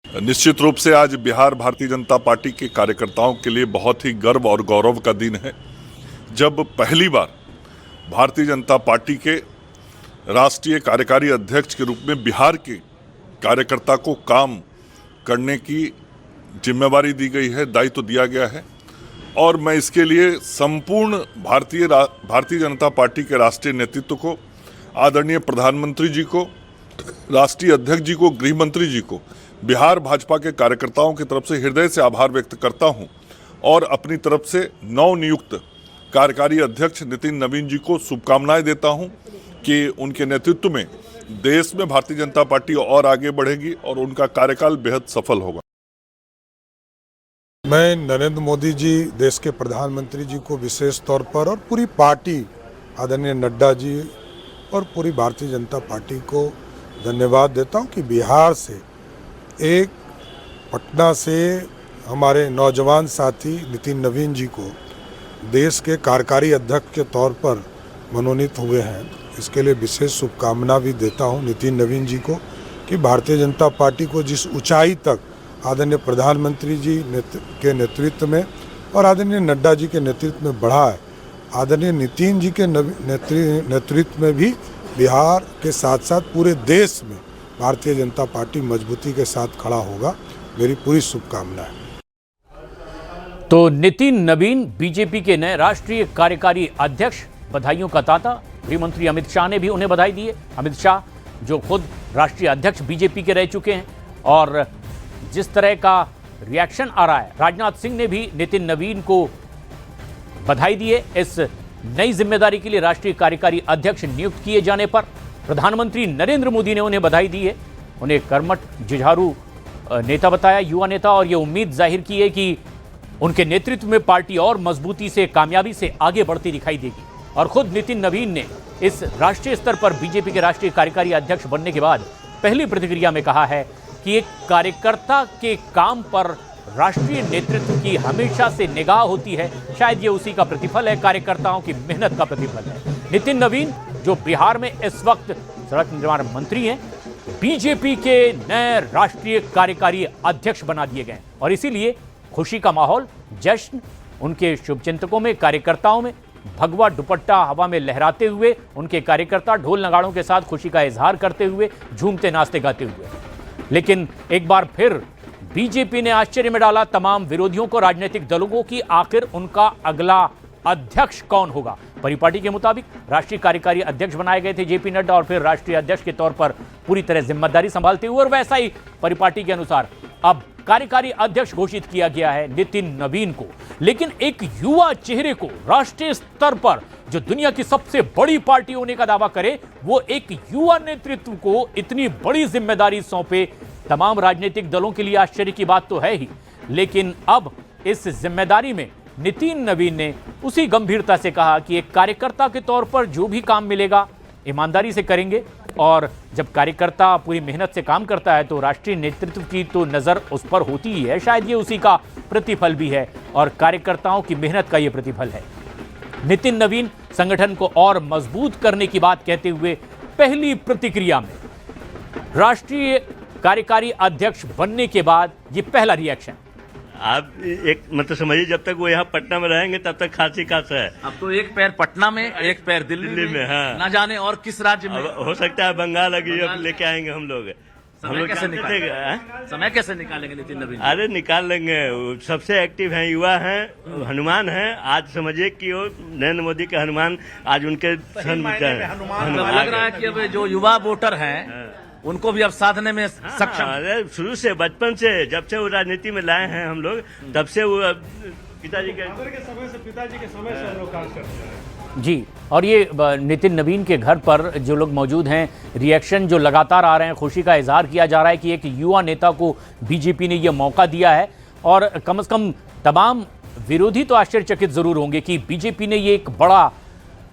निश्चित रूप से आज बिहार भारतीय जनता पार्टी के कार्यकर्ताओं के लिए बहुत ही गर्व और गौरव का दिन है, जब पहली बार भारतीय जनता पार्टी के राष्ट्रीय कार्यकारी अध्यक्ष के रूप में बिहार के कार्यकर्ता को काम करने की जिम्मेवारी दी गई है, दायित्व दिया गया है। और मैं इसके लिए संपूर्ण भारतीय जनता पार्टी के राष्ट्रीय नेतृत्व को, आदरणीय प्रधानमंत्री जी को, राष्ट्रीय अध्यक्ष जी को, गृह मंत्री जी को, बिहार भाजपा के कार्यकर्ताओं की तरफ से हृदय से आभार व्यक्त करता हूं और अपनी तरफ से नवनियुक्त कार्यकारी अध्यक्ष नितिन नवीन जी को शुभकामनाएं देता हूं कि उनके नेतृत्व में देश में भारतीय जनता पार्टी और आगे बढ़ेगी और उनका कार्यकाल बेहद सफल होगा। मैं नरेंद्र मोदी जी, देश के प्रधानमंत्री जी को विशेष तौर पर, और पूरी पार्टी, आदरणीय नड्डा जी और पूरी भारतीय जनता पार्टी को धन्यवाद देता हूं कि बिहार से एक पटना से हमारे नौजवान साथी नितिन नवीन जी को देश के कार्यकारी अध्यक्ष के तौर पर मनोनीत हुए हैं। इसके लिए विशेष शुभकामना भी देता हूं नितिन नवीन जी को कि भारतीय जनता पार्टी को जिस ऊंचाई तक आदरणीय प्रधानमंत्री जी के नेतृत्व में और आदरणीय नड्डा जी के नेतृत्व में बढ़ा है, आदरणीय नितिन जी के नेतृत्व में भी बिहार के साथ साथ पूरे देश में भारतीय जनता पार्टी मजबूती के साथ खड़ा होगा। मेरी पूरी शुभकामना है। तो नितिन नवीन बीजेपी के नए राष्ट्रीय कार्यकारी अध्यक्ष, बधाइयों का तांता। गृह मंत्री अमित शाह ने भी उन्हें बधाई दी है। अमित शाह जो खुद राष्ट्रीय अध्यक्ष बीजेपी के रह चुके हैं, और जिस तरह का रिएक्शन आ रहा है, राजनाथ सिंह ने भी नितिन नवीन को बधाई दी है इस नई जिम्मेदारी के लिए राष्ट्रीय कार्यकारी अध्यक्ष नियुक्त किए जाने पर। प्रधानमंत्री नरेंद्र मोदी ने उन्हें बधाई दी है उन्हें कर्मठ जुझारू नेता बताया, युवा नेता, और ये उम्मीद जाहिर की है कि उनके नेतृत्व में पार्टी और मजबूती से, कामयाबी से आगे बढ़ती दिखाई देगी। और खुद नितिन नवीन ने इस राष्ट्रीय स्तर पर बीजेपी के राष्ट्रीय कार्यकारी अध्यक्ष बनने के बाद पहली प्रतिक्रिया में कहा है कि एक कार्यकर्ता के काम पर राष्ट्रीय नेतृत्व की हमेशा से निगाह होती है। शायद ये उसी का प्रतिफल है, कार्यकर्ताओं की मेहनत का प्रतिफल है। नितिन नवीन, जो बिहार में इस वक्त सड़क निर्माण मंत्री हैं, बीजेपी के नए राष्ट्रीय कार्यकारी अध्यक्ष बना दिए गए और इसीलिए खुशी का माहौल, जश्न उनके शुभचिंतकों में, कार्यकर्ताओं में। भगवा दुपट्टा हवा में लहराते हुए उनके कार्यकर्ता ढोल नगाड़ों के साथ खुशी का इजहार करते हुए, झूमते नाचते गाते हुए। लेकिन एक बार फिर बीजेपी ने आश्चर्य में डाला तमाम विरोधियों को, राजनीतिक दलों को, कि आखिर उनका अगला अध्यक्ष कौन होगा। परिपाटी के मुताबिक राष्ट्रीय कार्यकारी अध्यक्ष बनाए गए थे जेपी नड्डा और फिर राष्ट्रीय अध्यक्ष के तौर पर पूरी तरह जिम्मेदारी संभालते हुए, और वैसा ही परिपाटी के अनुसार अब कार्यकारी अध्यक्ष घोषित किया गया है नितिन नवीन को। लेकिन एक युवा चेहरे को राष्ट्रीय स्तर पर, जो दुनिया की सबसे बड़ी पार्टी होने का दावा करे, वो एक युवा नेतृत्व को इतनी बड़ी जिम्मेदारी सौंपे, तमाम राजनीतिक दलों के लिए आश्चर्य की बात तो है ही। लेकिन अब इस जिम्मेदारी में नितिन नवीन ने उसी गंभीरता से कहा कि एक कार्यकर्ता के तौर पर जो भी काम मिलेगा ईमानदारी से करेंगे, और जब कार्यकर्ता पूरी मेहनत से काम करता है तो राष्ट्रीय नेतृत्व की तो नज़र उस पर होती ही है। शायद ये उसी का प्रतिफल भी है और कार्यकर्ताओं की मेहनत का ये प्रतिफल है। नितिन नवीन संगठन को और मजबूत करने की बात कहते हुए पहली प्रतिक्रिया में राष्ट्रीय कार्यकारी अध्यक्ष बनने के बाद ये पहला रिएक्शन। आप एक मतलब समझिए, जब तक वो यहाँ पटना में रहेंगे तब तक खांसी खासा है। अब तो एक पैर पटना में, एक पैर दिल्ली में, हाँ। ना जाने और किस राज्य में। हो सकता है बंगाल लेके आएंगे हम लोग। समय कैसे निकालेंगे नितिन नवीन? अरे निकाल लेंगे, सबसे एक्टिव हैं, युवा हैं, हनुमान हैं। आज समझिए कि वो नरेंद्र मोदी के हनुमान आज उनके लग रहा है कि अब जो युवा वोटर हैं उनको भी अब साधने में सक्षम। अरे शुरू से, बचपन से, जब से वो राजनीति में लाए हैं हम लोग, तब से वो पिताजी के समय से हम लोग काम करते हैं। जी, और ये नितिन नवीन के घर पर जो लोग मौजूद हैं, रिएक्शन जो लगातार आ रहे हैं, खुशी का इजहार किया जा रहा है कि एक युवा नेता को बीजेपी ने ये मौका दिया है। और कम से कम तमाम विरोधी तो आश्चर्यचकित जरूर होंगे कि बीजेपी ने ये एक बड़ा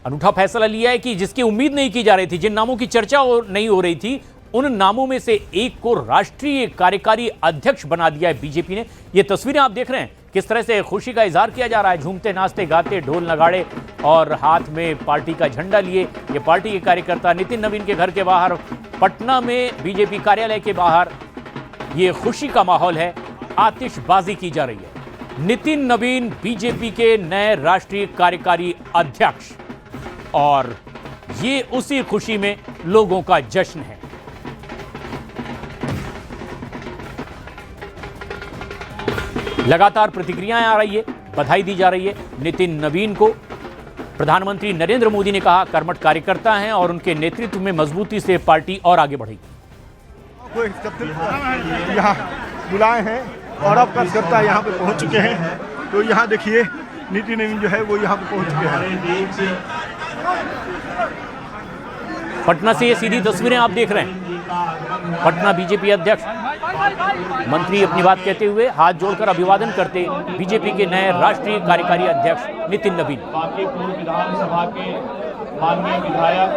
अनूठा फैसला लिया है कि जिसकी उम्मीद नहीं की जा रही थी, जिन नामों की चर्चा नहीं हो रही थी, उन नामों में से एक को राष्ट्रीय कार्यकारी अध्यक्ष बना दिया है बीजेपी ने। ये तस्वीरें आप देख रहे हैं, किस तरह से खुशी का इजहार किया जा रहा है, झूमते नाचते गाते, ढोल नगाड़े और हाथ में पार्टी का झंडा लिए ये पार्टी के कार्यकर्ता नितिन नवीन के घर के बाहर, पटना में बीजेपी कार्यालय के बाहर ये खुशी का माहौल है, आतिशबाजी की जा रही है। नितिन नवीन बीजेपी के नए राष्ट्रीय कार्यकारी अध्यक्ष, और ये उसी खुशी में लोगों का जश्न है। लगातार प्रतिक्रियाएं आ रही है, बधाई दी जा रही है नितिन नवीन को। प्रधानमंत्री नरेंद्र मोदी ने कहा कर्मठ कार्यकर्ता हैं और उनके नेतृत्व में मजबूती से पार्टी और आगे बढ़ेगी। यहाँ बुलाए हैं और अब कार्यकर्ता यहाँ पे पहुँच चुके हैं, तो यहाँ देखिए नितिन नवीन जो है वो यहाँ पे पहुँच चुके हैं। पटना से ये सीधी तस्वीरें आप देख रहे हैं। पटना बीजेपी अध्यक्ष मंत्री अपनी बात कहते हुए हाथ जोड़कर अभिवादन करते बीजेपी के नए राष्ट्रीय कार्यकारी अध्यक्ष नितिन नवीन। बांकीपुर विधानसभा के माननीय विधायक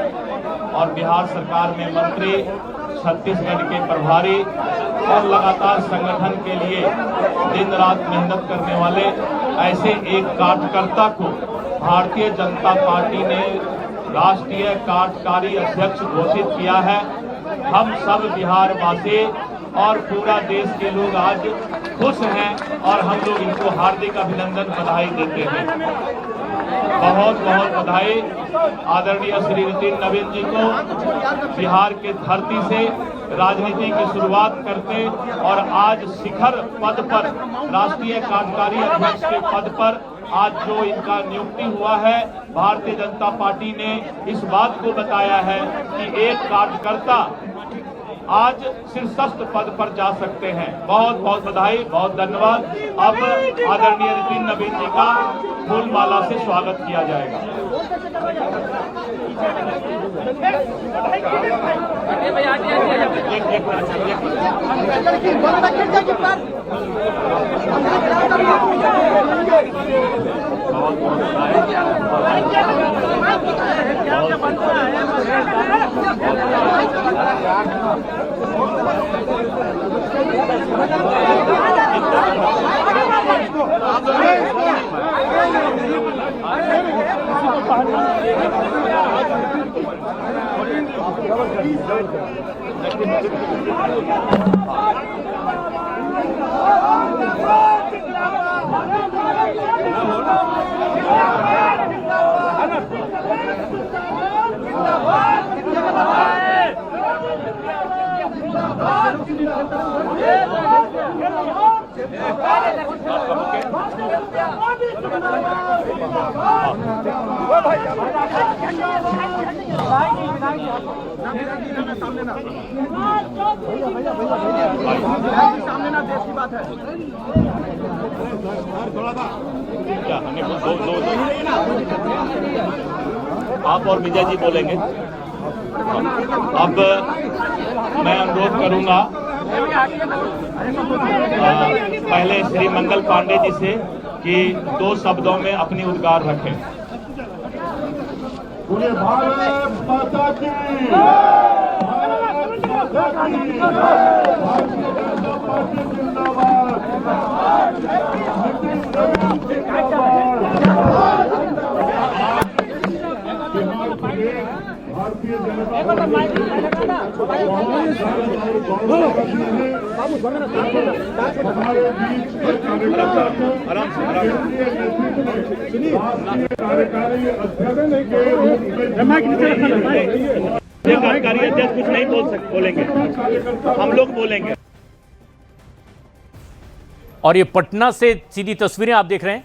और बिहार सरकार में मंत्री, छत्तीसगढ़ के प्रभारी और लगातार संगठन के लिए दिन रात मेहनत करने वाले ऐसे एक कार्यकर्ता को भारतीय जनता पार्टी ने राष्ट्रीय कार्यकारी अध्यक्ष घोषित किया है। हम सब बिहार वासी और पूरा देश के लोग आज खुश हैं और हम लोग इनको हार्दिक अभिनंदन, बधाई देते हैं। बहुत बहुत बधाई आदरणीय श्री नितिन नवीन जी को, बिहार के धरती से राजनीति की शुरुआत करते और आज शिखर पद पर, राष्ट्रीय कार्यकारी अध्यक्ष के पद पर आज जो इनका नियुक्ति हुआ है, भारतीय जनता पार्टी ने इस बात को बताया है कि एक कार्यकर्ता आज शीर्षस्थ पद पर जा सकते हैं। बहुत बहुत बधाई, बहुत धन्यवाद। अब आदरणीय नितिन नवीन जी का फूल माला से स्वागत किया जाएगा। एक आप और विजय जी बोलेंगे। अब मैं अनुरोध करूंगा पहले श्री मंगल पांडे जी से कि 2 शब्दों में अपनी उद्गार रखें। पूरे भारत माता की भारतीय कार्यकारी अध्यक्ष कुछ नहीं बोलेंगे, हम लोग बोलेंगे। और ये पटना से सीधी तस्वीरें आप देख रहे हैं,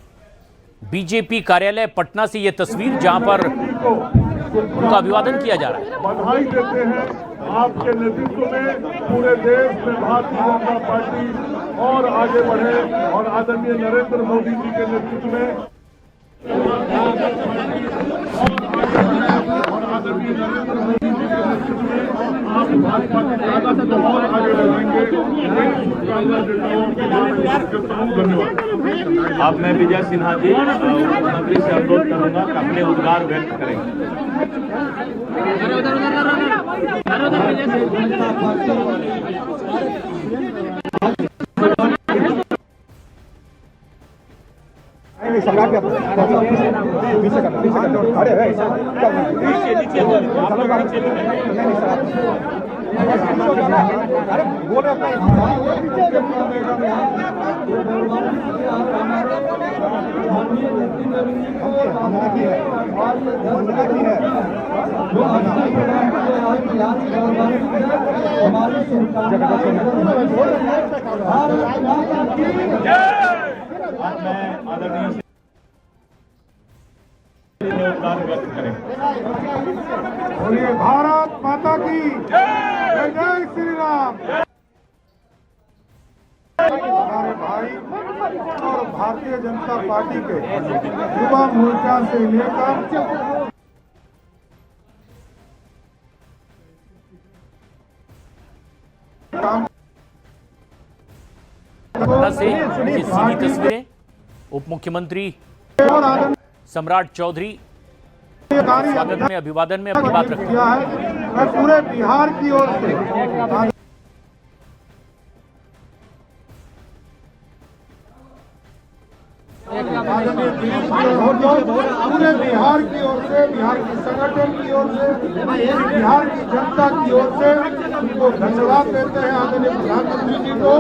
बीजेपी कार्यालय पटना से ये तस्वीर जहां पर उनका अभिवादन किया जा रहा है। बधाई देते हैं आपके नेतृत्व में पूरे देश में भारतीय जनता पार्टी और आगे बढ़े और आदरणीय नरेंद्र मोदी जी के नेतृत्व में आप भाजपा की और आगे बढ़ेंगे। धन्यवाद। अब मैं विजय सिन्हा जी मुख्यमंत्री से अनुरोध करूंगा कि अपने उद्गार व्यक्त करें। बोलिए भारत माता की जय, जय श्री राम। हमारे भाई और भारतीय जनता पार्टी के युवा मोर्चा से लेकर पटना से ये सीधी तस्वीरें उप मुख्यमंत्री सम्राट चौधरी स्वागत में अभिवादन में अपनी बात रखी है। मैं पूरे बिहार की ओर से पूरे बिहार की ओर से, बिहार के संगठन की ओर से, बिहार की जनता की ओर से उनको धन्यवाद देते हैं। आदरणीय प्रधानमंत्री जी को,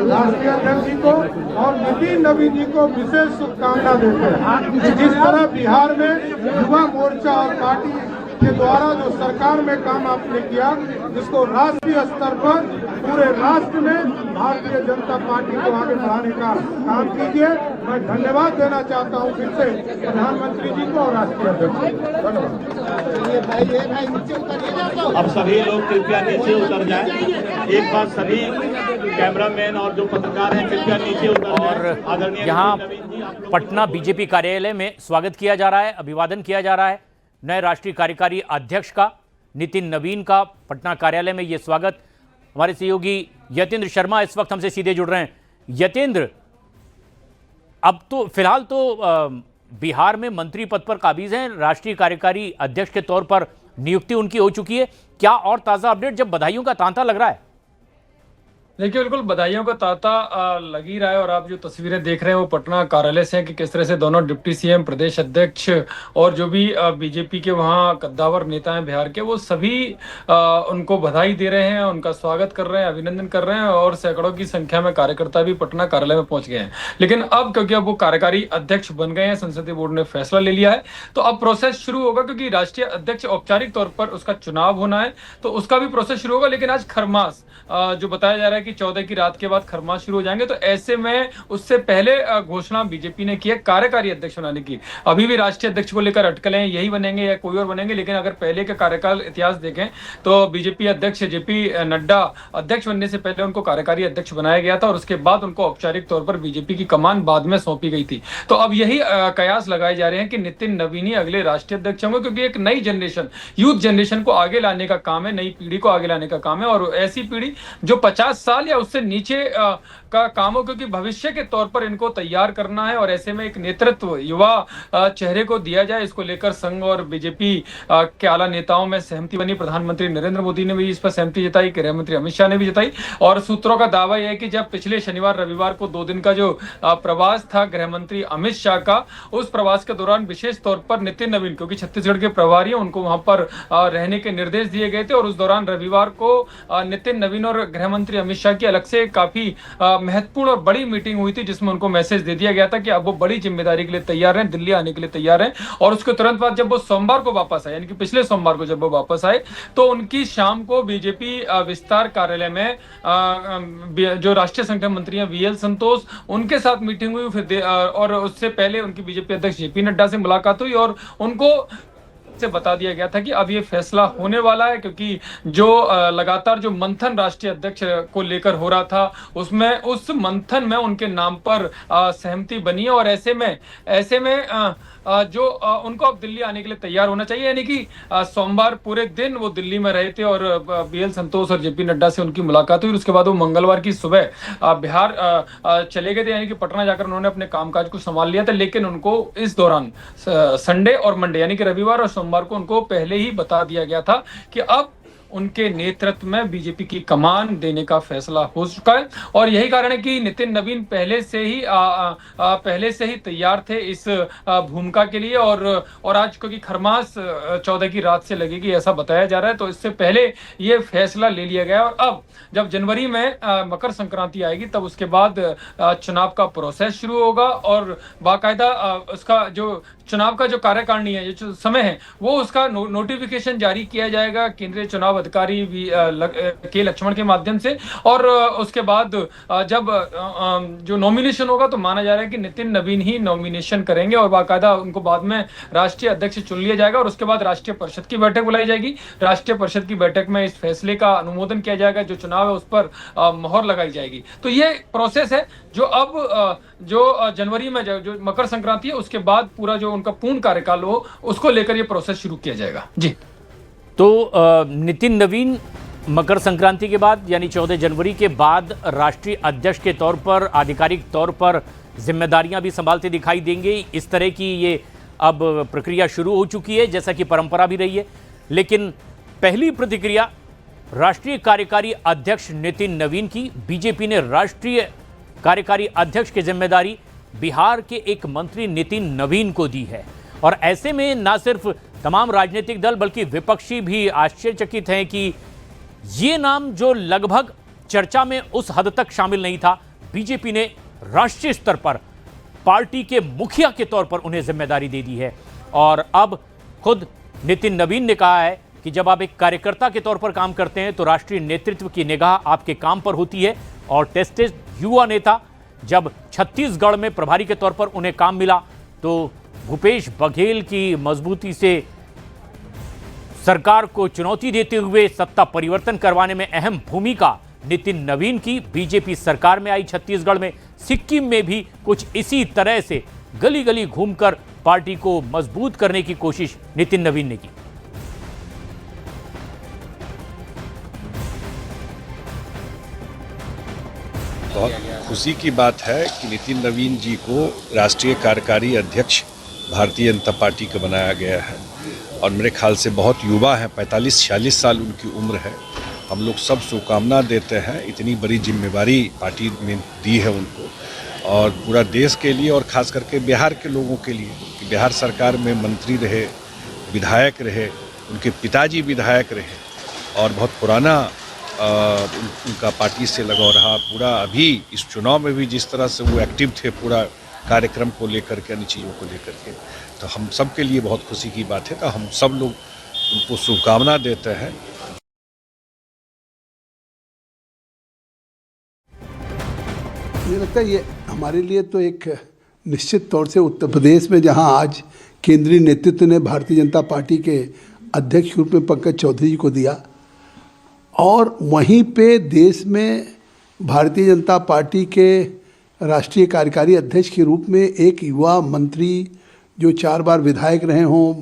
राष्ट्रीय अध्यक्ष जी को और नितिन नवीन जी को विशेष शुभकामना देते हैं। जिस तरह बिहार में युवा मोर्चा और पार्टी के द्वारा जो सरकार में काम आपने किया, जिसको राष्ट्रीय स्तर पर पूरे राष्ट्र में भारतीय जनता पार्टी को आगे बढ़ाने का काम कीजिए। मैं धन्यवाद देना चाहता हूं फिर से प्रधानमंत्री जी को और राष्ट्रीय अध्यक्ष जी को। धन्यवाद। अब सभी लोग कृपया नीचे उतर जाएं। एक बार सभी कैमरामैन और जो पत्रकार हैं कृपया नीचे उतर जाएं। और यहाँ पटना बीजेपी कार्यालय में स्वागत किया जा रहा है, अभिवादन किया जा रहा है नए राष्ट्रीय कार्यकारी अध्यक्ष का, नितिन नवीन का पटना कार्यालय में ये स्वागत। हमारे सहयोगी यतेंद्र शर्मा इस वक्त हमसे सीधे जुड़ रहे हैं। यतेंद्र, अब तो फिलहाल तो बिहार में मंत्री पद पर काबिज हैं, राष्ट्रीय कार्यकारी अध्यक्ष के तौर पर नियुक्ति उनकी हो चुकी है। क्या और ताज़ा अपडेट, जब बधाइयों का तांता लग रहा है? देखिए, बिल्कुल बधाइयों का तांता लग ही रहा है। और आप जो तस्वीरें देख रहे हैं वो पटना कार्यालय से हैं कि किस तरह से दोनों डिप्टी सीएम, प्रदेश अध्यक्ष और जो भी बीजेपी के वहाँ कद्दावर नेता हैं बिहार के, वो सभी उनको बधाई दे रहे हैं, उनका स्वागत कर रहे हैं, अभिनंदन कर रहे हैं। और सैकड़ों की संख्या में कार्यकर्ता भी पटना कार्यालय में पहुंच गए हैं। लेकिन अब क्योंकि अब वो कार्यकारी अध्यक्ष बन गए हैं, संसदीय बोर्ड ने फैसला ले लिया है, तो अब प्रोसेस शुरू होगा। क्योंकि राष्ट्रीय अध्यक्ष औपचारिक तौर पर उसका चुनाव होना है, तो उसका भी प्रोसेस शुरू होगा। लेकिन आज खरमास जो बताया जा रहा है कि 14 की रात के बाद खरमास शुरू हो जाएंगे, तो ऐसे में उससे पहले घोषणा बीजेपी ने की है कार्यकारी अध्यक्ष बनाने की। अभी भी राष्ट्रीय अध्यक्ष को लेकर अटकलें, यही बनेंगे या कोई और बनेंगे। लेकिन अगर पहले का कार्यकाल इतिहास देखें तो बीजेपी अध्यक्ष जेपी नड्डा अध्यक्ष बनने से पहले उनको कार्यकारी अध्यक्ष बनाया गया था और उसके बाद उनको औपचारिक तौर पर बीजेपी की कमान बाद में सौंपी गई थी। तो अब यही कयास लगाए जा रहे हैं कि नितिन नवीन ही अगले राष्ट्रीय अध्यक्ष होंगे, क्योंकि एक नई जनरेशन, यूथ जनरेशन को आगे लाने का काम है, नई पीढ़ी को आगे लाने का काम है। और ऐसी पीढ़ी जो 50 साल या उससे नीचे का काम हो, क्योंकि भविष्य के तौर पर इनको तैयार करना है। और ऐसे में एक नेतृत्व युवा चेहरे को दिया जाए, इसको लेकर संघ और बीजेपी के आला नेताओं में सहमति बनी। प्रधानमंत्री नरेंद्र मोदी ने भी इस पर सहमति जताई, गृह मंत्री अमित शाह ने भी जताई। और सूत्रों का दावा यह है कि जब पिछले शनिवार रविवार को 2 दिन का जो प्रवास था गृह मंत्री अमित शाह का, उस प्रवास के दौरान विशेष तौर पर नितिन नवीन, क्योंकि छत्तीसगढ़ के प्रभारी हैं, उनको वहां पर रहने के निर्देश दिए गए थे। और उस दौरान रविवार को नितिन नवीन और गृह मंत्री अमित शाह की अलग से काफी महत्वपूर्ण और बड़ी मीटिंग हुई थी, जिसमें उनको मैसेज दे दिया गया था कि अब वो बड़ी जिम्मेदारी के लिए तैयार हैं, दिल्ली आने के लिए तैयार हैं। और उसके तुरंत बाद जब वो सोमवार को वापस आए, यानी कि पिछले सोमवार को जब वो वापस आए, तो उनकी शाम को बीजेपी विस्तार कार्यालय में जो राष्ट्रीय संगठन मंत्री हैं VL संतोष, उनके साथ मीटिंग हुई। फिर और उससे पहले उनकी बीजेपी अध्यक्ष जेपी नड्डा से मुलाकात हुई और उनको से बता दिया गया था कि अब ये फैसला होने वाला है। क्योंकि जो लगातार जो मंथन राष्ट्रीय अध्यक्ष को लेकर हो रहा था, उसमें उस मंथन में उनके नाम पर सहमति बनी है। और ऐसे में जो उनको अब दिल्ली आने के लिए तैयार होना चाहिए। यानी कि सोमवार पूरे दिन वो दिल्ली में रहे थे और VL संतोष और जेपी नड्डा से उनकी मुलाकात हुई। उसके बाद वो मंगलवार की सुबह बिहार चले गए थे, यानी कि पटना जाकर उन्होंने अपने कामकाज को संभाल लिया था। लेकिन उनको इस दौरान संडे और मंडे, यानी कि रविवार और सोमवार को उनको पहले ही बता दिया गया था कि अब उनके नेतृत्व में बीजेपी की कमान देने का फैसला हो चुका है। और यही कारण है कि नितिन नवीन पहले से ही तैयार थे इस भूमिका के लिए। और आज क्योंकि खरमास 14 की रात से लगेगी ऐसा बताया जा रहा है, तो इससे पहले ये फैसला ले लिया गया। और अब जब जनवरी में मकर संक्रांति आएगी, तब उसके बाद चुनाव का प्रोसेस शुरू होगा और बाकायदा उसका जो चुनाव का जो कार्यकारिणी है, जो समय है, वो उसका नोटिफिकेशन जारी किया जाएगा केंद्रीय चुनाव अधिकारी के लक्ष्मण के माध्यम से। और उसके बाद जब जो नॉमिनेशन होगा, तो माना जा रहा है कि नितिन नवीन ही नॉमिनेशन करेंगे और बाकायदा उनको बाद में राष्ट्रीय अध्यक्ष चुन लिया जाएगा। और उसके बाद राष्ट्रीय परिषद की बैठक बुलाई जाएगी। राष्ट्रीय परिषद की बैठक में इस फैसले का अनुमोदन किया जाएगा, जो चुनाव है उस पर मोहर लगाई जाएगी। तो ये प्रोसेस है जो अब जो जनवरी में जो मकर संक्रांति है, उसके बाद पूरा जो उनका पूर्ण कार्यकाल हो, उसको लेकर ये प्रोसेस शुरू किया जाएगा। जी, तो नितिन नवीन मकर संक्रांति के बाद यानी 14 जनवरी के बाद राष्ट्रीय अध्यक्ष के तौर पर आधिकारिक तौर पर जिम्मेदारियां भी संभालते दिखाई देंगे। इस तरह की ये अब प्रक्रिया शुरू हो चुकी है, जैसा कि परंपरा भी रही है। लेकिन पहली प्रतिक्रिया राष्ट्रीय कार्यकारी अध्यक्ष नितिन नवीन की, बीजेपी ने राष्ट्रीय कार्यकारी अध्यक्ष की जिम्मेदारी बिहार के एक मंत्री नितिन नवीन को दी है। और ऐसे में न सिर्फ तमाम राजनीतिक दल बल्कि विपक्षी भी आश्चर्यचकित हैं कि ये नाम जो लगभग चर्चा में उस हद तक शामिल नहीं था, बीजेपी ने राष्ट्रीय स्तर पर पार्टी के मुखिया के तौर पर उन्हें जिम्मेदारी दे दी है। और अब खुद नितिन नवीन ने कहा है कि जब आप एक कार्यकर्ता के तौर पर काम करते हैं तो राष्ट्रीय नेतृत्व की निगाह आपके काम पर होती है। और टेस्टेड युवा नेता जब छत्तीसगढ़ में प्रभारी के तौर पर उन्हें काम मिला, तो भूपेश बघेल की मजबूती से सरकार को चुनौती देते हुए सत्ता परिवर्तन करवाने में अहम भूमिका नितिन नवीन की। बीजेपी सरकार में आई छत्तीसगढ़ में, सिक्किम में भी कुछ इसी तरह से गली गली घूमकर पार्टी को मजबूत करने की कोशिश नितिन नवीन ने की। बहुत खुशी की बात है कि नितिन नवीन जी को राष्ट्रीय कार्यकारी अध्यक्ष भारतीय जनता पार्टी का बनाया गया है और मेरे ख्याल से बहुत युवा हैं, 45-46 साल उनकी उम्र है। हम लोग सब शुभकामना देते हैं, इतनी बड़ी जिम्मेवारी पार्टी ने दी है उनको और पूरा देश के लिए और ख़ास करके बिहार के लोगों के लिए कि बिहार सरकार में मंत्री रहे, विधायक रहे, उनके पिताजी विधायक रहे और बहुत पुराना उनका पार्टी से लगाव रहा। पूरा अभी इस चुनाव में भी जिस तरह से वो एक्टिव थे पूरा कार्यक्रम को लेकर के, अन्य चीज़ों को लेकर के, तो हम सब के लिए बहुत खुशी की बात है। तो हम सब लोग उनको शुभकामना देते हैं। मुझे लगता है ये हमारे लिए तो एक निश्चित तौर से उत्तर प्रदेश में जहां आज केंद्रीय नेतृत्व ने भारतीय जनता पार्टी के अध्यक्ष के रूप में पंकज चौधरी जी को दिया और वहीं पे देश में भारतीय जनता पार्टी के राष्ट्रीय कार्यकारी अध्यक्ष के रूप में एक युवा मंत्री जो 4 बार विधायक रहे हों,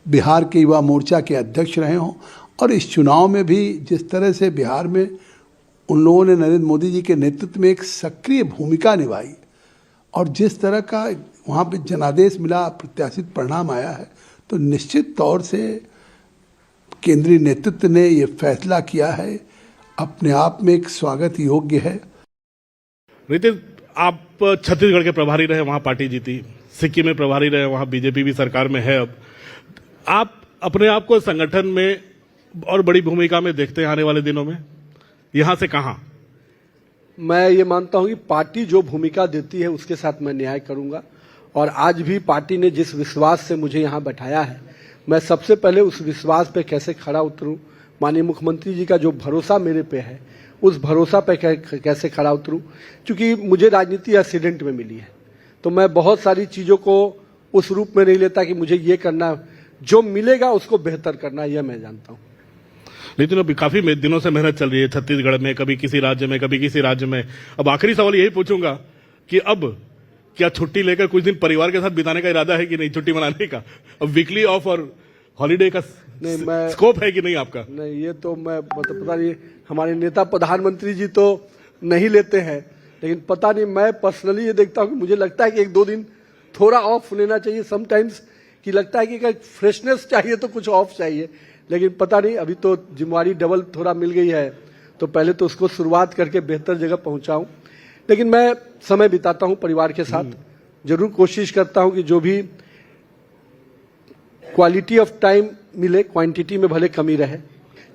बिहार के युवा मोर्चा के अध्यक्ष रहे हों और इस चुनाव में भी जिस तरह से बिहार में उन लोगों ने नरेंद्र मोदी जी के नेतृत्व में एक सक्रिय भूमिका निभाई और जिस तरह का वहाँ पे जनादेश मिला, प्रत्याशित परिणाम आया है, तो निश्चित तौर से केंद्रीय नेतृत्व ने ये फैसला किया है, अपने आप में एक स्वागत योग्य है। नितिन, आप छत्तीसगढ़ के प्रभारी रहे, वहाँ पार्टी जीती, सिक्किम में प्रभारी रहे, वहाँ बीजेपी भी सरकार में है। अब आप अपने आप को संगठन में और बड़ी भूमिका में देखते हैं आने वाले दिनों में, यहाँ से कहाँ? मैं ये मानता हूँ कि पार्टी जो भूमिका देती है उसके साथ मैं न्याय करूँगा और आज भी पार्टी ने जिस विश्वास से मुझे यहाँ बैठाया है, मैं सबसे पहले उस विश्वास पे कैसे खड़ा उतरूँ, माननीय मुख्यमंत्री जी का जो भरोसा मेरे पे है उस भरोसा पे कैसे खड़ा उतरूँ, क्योंकि मुझे राजनीति एक्सीडेंट में मिली है तो मैं बहुत सारी चीज़ों को उस रूप में नहीं लेता कि मुझे ये करना, जो मिलेगा उसको बेहतर करना, यह मैं जानता हूँ। लेकिन अभी काफी दिनों से मेहनत चल रही है छत्तीसगढ़ में, कभी किसी राज्य में, कभी किसी राज्य में। अब आखिरी सवाल यही पूछूंगा कि अब क्या छुट्टी लेकर कुछ दिन परिवार के साथ बिताने का इरादा है कि नहीं, छुट्टी मनाने का? अब वीकली ऑफ और हॉलीडे का स्कोप है कि नहीं आपका? नहीं, ये तो मैं पता नहीं, हमारे नेता प्रधानमंत्री जी तो नहीं लेते हैं, लेकिन पता नहीं, मैं पर्सनली ये देखता हूँ कि मुझे लगता है कि 1-2 दिन थोड़ा ऑफ लेना चाहिए समटाइम्स, कि लगता है कि अगर फ्रेशनेस चाहिए तो कुछ ऑफ चाहिए, लेकिन पता नहीं, अभी तो जिम्मेवारी डबल थोड़ा मिल गई है तो पहले तो उसको शुरुआत करके बेहतर जगह पहुंचाऊं। लेकिन मैं समय बिताता हूं परिवार के साथ, जरूर कोशिश करता हूं कि जो भी क्वालिटी ऑफ टाइम मिले, क्वांटिटी में भले कमी रहे,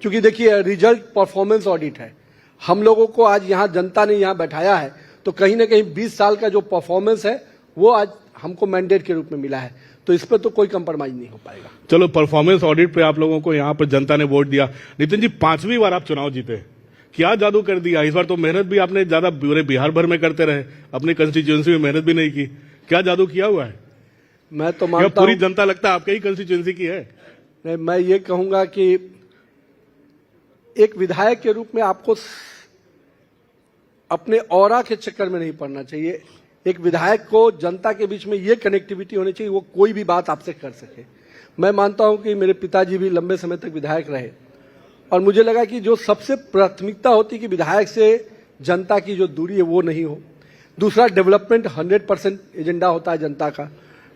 क्योंकि देखिए रिजल्ट परफॉर्मेंस ऑडिट है। हम लोगों को आज यहाँ जनता ने यहाँ बैठाया है तो कहीं ना कहीं 20 साल का जो परफॉर्मेंस है वो आज हमको मैंडेट के रूप में मिला है, तो इस पर तो कोई कंप्रोमाइज नहीं हो पाएगा। चलो, परफॉर्मेंस ऑडिट पे आप लोगों को यहाँ पर जनता ने वोट दिया। नितिन जी, 5वीं बार आप चुनाव जीते, क्या जादू कर दिया? इस बार तो मेहनत भी आपने ज्यादा पूरे बिहार भर में करते रहे, अपनी कंस्टिट्यूएंसी में मेहनत भी नहीं की, क्या जादू किया हुआ है? मैं तो मानता हूं पूरी जनता लगता है आपके ही कंस्टिट्यूएंसी की है। नहीं, मैं ये कहूंगा कि एक विधायक के रूप में आपको अपने ऑरा के चक्कर में नहीं पड़ना चाहिए। एक विधायक को जनता के बीच में ये कनेक्टिविटी होनी चाहिए, वो कोई भी बात आपसे कर सके। मैं मानता हूं कि मेरे पिताजी भी लंबे समय तक विधायक रहे और मुझे लगा कि जो सबसे प्राथमिकता होती है कि विधायक से जनता की जो दूरी है वो नहीं हो। दूसरा, डेवलपमेंट 100% एजेंडा होता है जनता का।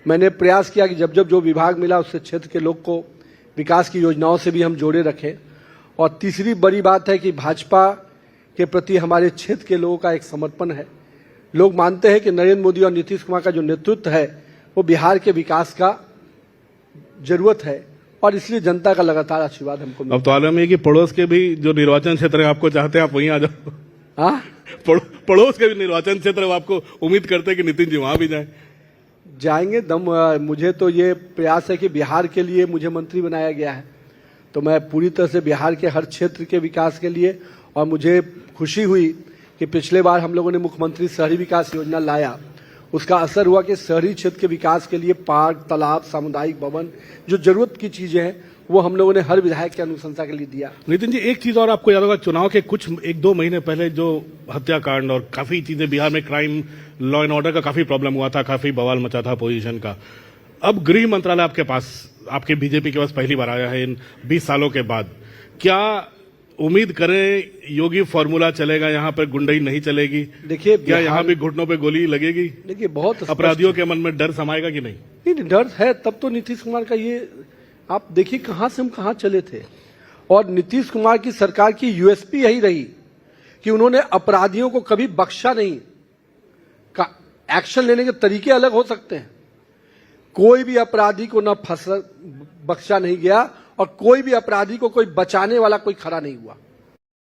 मैंने प्रयास किया कि जब जब जो विभाग मिला उससे क्षेत्र के लोग को विकास की योजनाओं से भी हम जोड़े रखें। और तीसरी बड़ी बात है कि भाजपा के प्रति हमारे क्षेत्र के लोगों का एक समर्पण है। लोग मानते हैं कि नरेंद्र मोदी और नीतीश कुमार का जो नेतृत्व है वो बिहार के विकास का जरूरत है और इसलिए जनता का लगातार आशीर्वाद हमको मिलता है। अब तो आलम है कि पड़ोस के भी जो निर्वाचन क्षेत्र है आपको चाहते हैं, आप वहीं आ जाओ। हाँ, पड़ोस के भी निर्वाचन क्षेत्र आपको उम्मीद करते हैं कि नितिन जी वहां भी जाएंगे। मुझे तो ये प्रयास है कि बिहार के लिए मुझे मंत्री बनाया गया है तो मैं पूरी तरह से बिहार के हर क्षेत्र के विकास के लिए, और मुझे खुशी हुई कि पिछले बार हम लोगों ने मुख्यमंत्री शहरी विकास योजना लाया, उसका असर हुआ कि शहरी क्षेत्र के विकास के लिए पार्क, तालाब, सामुदायिक भवन, जो जरूरत की चीजें हैं वो हम लोगों ने हर विधायक की अनुशंसा के लिए दिया। नितिन जी, एक चीज और आपको याद होगा, चुनाव के कुछ 1-2 महीने पहले जो हत्याकांड और काफी चीजें बिहार में, क्राइम, लॉ एंड ऑर्डर का काफी प्रॉब्लम हुआ था, काफी बवाल मचा था अपोजिशन का। अब गृह मंत्रालय आपके पास, आपके बीजेपी के पास पहली बार आया है इन 20 सालों के बाद। क्या उम्मीद करें योगी फॉर्मूला चलेगा, यहाँ पर गुंडई नहीं चलेगी? देखिए, क्या यहाँ भी घुटनों पे गोली लगेगी? देखिए, बहुत अपराधियों के मन में डर समाएगा कि नहीं? नहीं, डर है तब तो नीतीश कुमार का ये, आप देखिए कहां से हम कहां चले थे। और नीतीश कुमार की सरकार की यूएसपी यही रही कि उन्होंने अपराधियों को कभी बख्शा नहीं। का एक्शन लेने के तरीके अलग हो सकते हैं, कोई भी अपराधी को न बख्शा नहीं गया और कोई भी अपराधी को कोई बचाने वाला कोई खड़ा नहीं हुआ।